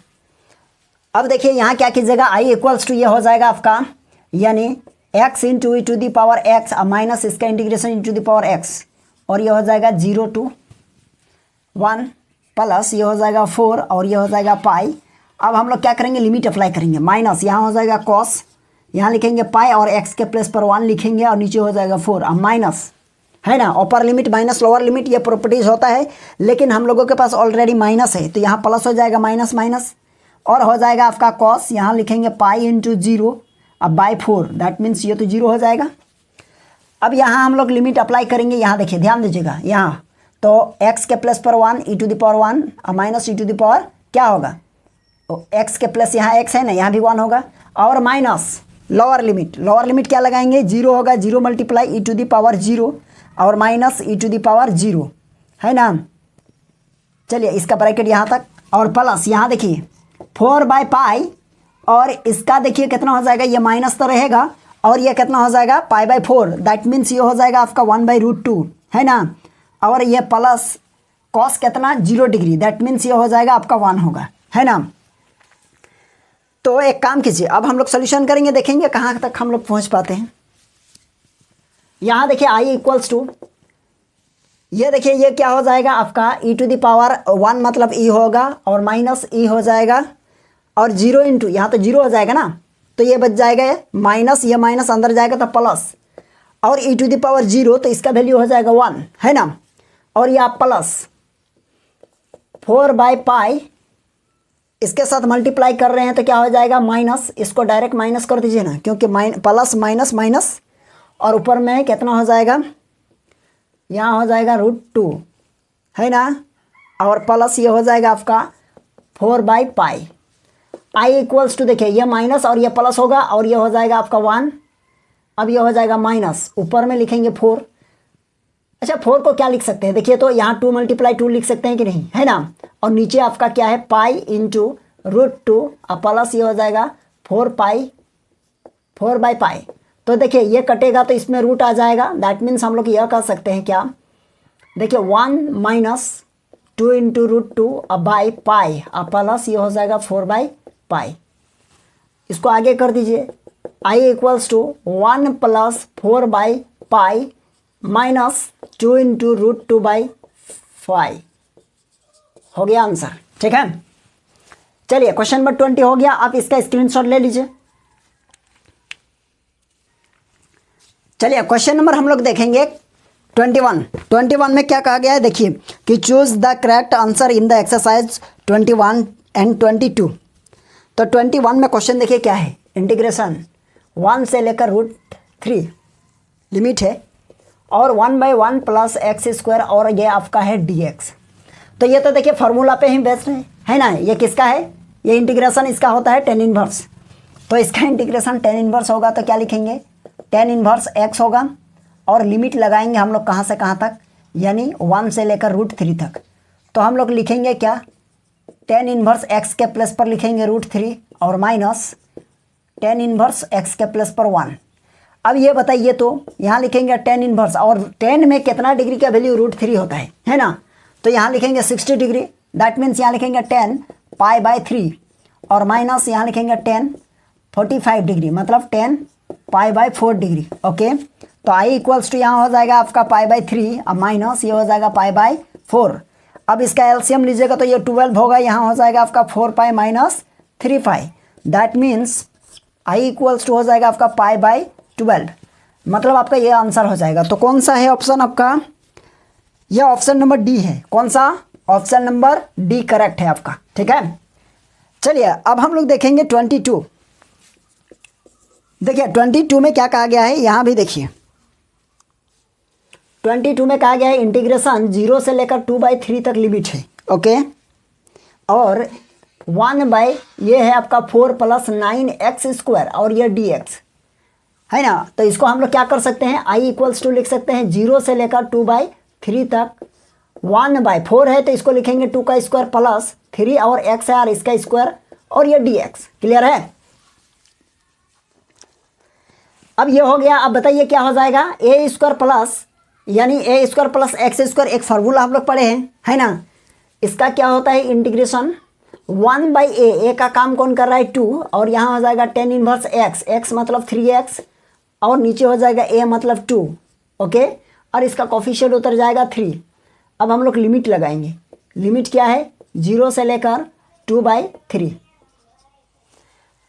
अब देखिए यहाँ क्या कीजिएगा, आई इक्वल्स टू ये हो जाएगा आपका, यानी x into e to the power x minus इसका integration e to the power x और ये हो जाएगा 0 to 1 प्लस ये हो जाएगा 4 और ये हो जाएगा पाई। अब हम लोग क्या करेंगे, लिमिट अप्लाई करेंगे, माइनस यहाँ हो जाएगा कॉस, यहाँ लिखेंगे पाई और एक्स के प्लेस पर 1 लिखेंगे और नीचे हो जाएगा 4, अब माइनस है ना, upper limit minus lower limit ये प्रॉपर्टीज होता है, लेकिन हम लोगों के पास ऑलरेडी माइनस है तो यहाँ प्लस हो जाएगा माइनस माइनस और हो जाएगा आपका कॉस, यहाँ लिखेंगे पाई इंटू 0 अब बाई 4, दैट मीन्स ये तो 0 हो जाएगा। अब यहाँ हम लोग लिमिट अप्लाई करेंगे, यहाँ देखिए ध्यान दीजिएगा, यहाँ तो x के प्लस पर 1 e to the power 1 minus e to the power क्या होगा, x के प्लस यहाँ x है ना, यहाँ भी 1 होगा और माइनस लोअर लिमिट क्या लगाएंगे, 0 होगा, 0 multiply e to the power 0 और minus e to the power 0, है ना। चलिए इसका ब्रैकेट यहाँ तक और प्लस यहाँ देखिए 4 बाई पाई और इसका देखिए कितना हो जाएगा, ये माइनस तो रहेगा और ये कितना हो जाएगा पाई बाई 4, दैट मीन्स ये हो जाएगा आपका 1/√2, है ना। और ये प्लस कॉस कितना 0 डिग्री, दैट मीन्स ये हो जाएगा आपका 1 होगा, है ना। तो एक काम कीजिए, अब हम लोग सोल्यूशन करेंगे, देखेंगे कहाँ तक हम लोग पहुँच पाते हैं। यहाँ देखिए आई इक्वल्स टू, ये देखिए ये क्या हो जाएगा आपका ई टू द पावर 1 मतलब ई होगा और माइनस ई हो जाएगा और 0 इंटू यहाँ तो 0 हो जाएगा ना, तो ये बच जाएगा माइनस, ये माइनस अंदर जाएगा तो प्लस और ई टू द पावर 0 तो इसका वैल्यू हो जाएगा 1, है ना। और ये आप प्लस 4 बाई पाई इसके साथ मल्टीप्लाई कर रहे हैं तो क्या हो जाएगा माइनस, इसको डायरेक्ट माइनस कर दीजिए ना, क्योंकि प्लस माइनस माइनस और ऊपर में कितना हो जाएगा, यहाँ हो जाएगा √2, है ना, और प्लस ये हो जाएगा आपका 4 by pi. I equals to, देखिए ये माइनस और ये प्लस होगा और ये हो जाएगा आपका 1, अब ये हो जाएगा माइनस, ऊपर में लिखेंगे 4। अच्छा 4 को क्या लिख सकते हैं, देखिए तो यहाँ 2 × 2 लिख सकते हैं कि नहीं, है ना। और नीचे आपका क्या है पाई इंटू √2 और प्लस ये हो जाएगा 4 बाई पाई। तो देखिए ये कटेगा तो इसमें रूट आ जाएगा, दैट मीन्स हम लोग यह कह सकते हैं क्या, देखिए 1 - 2 × √2 बाई पाई और प्लस ये हो जाएगा 4 बाई पाई। इसको आगे कर दीजिए, i equals to 1 + 4 by pi minus 2 × √2 by 5 हो गया आंसर, ठीक है। चलिए क्वेश्चन नंबर 20 हो गया, आप इसका स्क्रीनशॉट ले लीजिए। चलिए क्वेश्चन नंबर हम लोग देखेंगे 21 में क्या कहा गया है, देखिए कि choose the correct answer in the exercise 21 and 22। तो 21 में क्वेश्चन देखिए क्या है, इंटीग्रेशन 1 से लेकर √3 लिमिट है और 1/1 + x² और ये आपका है dx। तो ये तो देखिए फार्मूला पे ही बेस्ड है ना, ये किसका है, ये इंटीग्रेशन इसका होता है tan इनवर्स, तो इसका इंटीग्रेशन tan इनवर्स होगा तो क्या लिखेंगे tan इनवर्स x होगा और लिमिट लगाएंगे हम लोग कहाँ से कहाँ तक, यानी 1 से लेकर √3 तक। तो हम लोग लिखेंगे क्या, tan इनवर्स x के प्लस पर लिखेंगे √3 और माइनस tan इनवर्स x के प्लस पर 1। अब ये बताइए, तो यहाँ लिखेंगे tan इनवर्स, और tan में कितना डिग्री का वैल्यू √3 होता है ना, तो यहाँ लिखेंगे 60 डिग्री। दैट मीन्स यहाँ लिखेंगे tan π/3 और माइनस यहाँ लिखेंगे tan 45 डिग्री, मतलब tan π/4 डिग्री। ओके, तो i इक्वल्स टू यहाँ हो जाएगा आपका π/3 और माइनस ये हो जाएगा π/4। अब इसका एलसीएम लीजिएगा तो ये 12 होगा, यहाँ हो जाएगा आपका 4π minus 3π। That means i equals to हो जाएगा आपका π/12, मतलब आपका ये आंसर हो जाएगा। तो कौन सा है ऑप्शन आपका, यह ऑप्शन नंबर डी है। कौन सा, ऑप्शन नंबर डी करेक्ट है आपका। ठीक है, चलिए अब हम लोग देखेंगे 22। देखिए 22 में क्या कहा गया है, यहाँ भी देखिए 22 में कहा गया है इंटीग्रेशन 0 से लेकर 2/3 तक लिमिट है। ओके, और 1 ये है आपका 4 + 9x² और ये dx है ना। तो इसको हम लोग क्या कर सकते हैं, i इक्वल्स टू लिख सकते हैं 0 से लेकर 2/3 तक। 1/4 है तो इसको लिखेंगे 2 का स्क्वायर प्लस 3 और x है और इसका स्क्वायर और ये dx। क्लियर है। अब ये हो गया। अब बताइए क्या हो जाएगा, a² प्लस यानी a² प्लस x², एक फार्मूला हम लोग पढ़े हैं है ना। इसका क्या होता है इंटीग्रेशन 1/a का काम कौन कर रहा है 2, और यहाँ हो जाएगा tan इनवर्स x मतलब 3x और नीचे हो जाएगा a मतलब 2। ओके, और इसका कोफिशिएंट उतर जाएगा 3। अब हम लोग लिमिट लगाएंगे, लिमिट क्या है 0 से लेकर 2/3।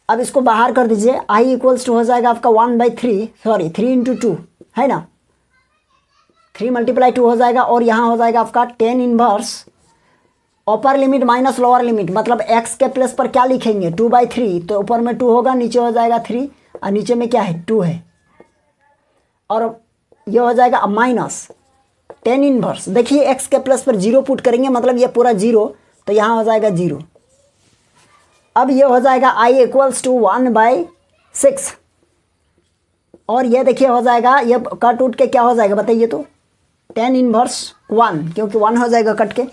अब इसको बाहर कर दीजिए, i इक्वल्स टू हो जाएगा आपका 3 × 2 है ना, 3 × 2 हो जाएगा, और यहाँ हो जाएगा आपका tan inverse upper limit minus lower limit, मतलब x के प्लस पर क्या लिखेंगे 2/3, तो ऊपर में 2 होगा, नीचे हो जाएगा 3 और नीचे में क्या है 2 है, और ये हो जाएगा माइनस tan इनवर्स। देखिए x के प्लस पर 0 पुट करेंगे, मतलब ये पूरा 0, तो यहाँ हो जाएगा 0। अब ये हो जाएगा i इक्वल्स टू 1/6, और ये देखिए हो जाएगा, ये कट उठ के क्या हो जाएगा बताइए, तो tan इनवर्स 1, क्योंकि 1 हो जाएगा कट के,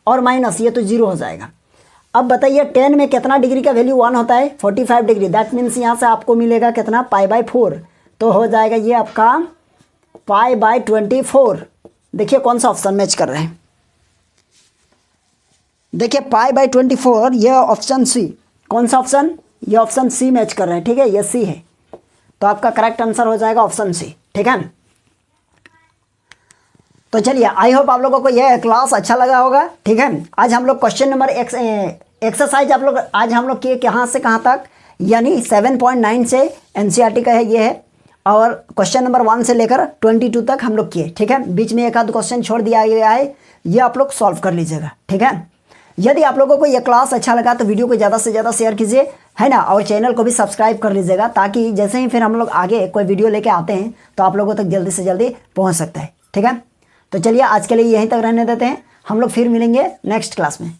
और माइनस ये तो 0 हो जाएगा। अब बताइए tan में कितना डिग्री का वैल्यू 1 होता है 45 डिग्री। दैट मीन्स यहाँ से आपको मिलेगा कितना π/4, तो हो जाएगा ये आपका π/24। देखिए कौन सा ऑप्शन मैच कर रहे हैं, देखिए π/24 ये ऑप्शन सी। कौन सा ऑप्शन, ये ऑप्शन सी मैच कर रहा है। ठीक है, ये सी है, तो आपका करेक्ट आंसर हो जाएगा ऑप्शन सी। ठीक है, तो चलिए आई होप आप लोगों को यह क्लास अच्छा लगा होगा। ठीक है, आज हम लोग क्वेश्चन नंबर एक्सरसाइज आप लोग आज हम लोग किए कहाँ से कहाँ तक, यानी 7.9 से एनसीईआरटी का है ये है, और क्वेश्चन नंबर 1 से लेकर 22 तक हम लोग किए। ठीक है, बीच में एक आध क्वेश्चन छोड़ दिया गया है, ये आप लोग सॉल्व कर लीजिएगा। ठीक है, यदि आप लोगों को यह क्लास अच्छा लगा तो वीडियो को ज़्यादा से ज़्यादा शेयर कीजिए है ना, और चैनल को भी सब्सक्राइब कर लीजिएगा, ताकि जैसे ही फिर हम लोग आगे कोई वीडियो लेके आते हैं तो आप लोगों तक जल्दी से जल्दी पहुंच सकता है। ठीक है, तो चलिए आज के लिए यहीं तक रहने देते हैं, हम लोग फिर मिलेंगे नेक्स्ट क्लास में।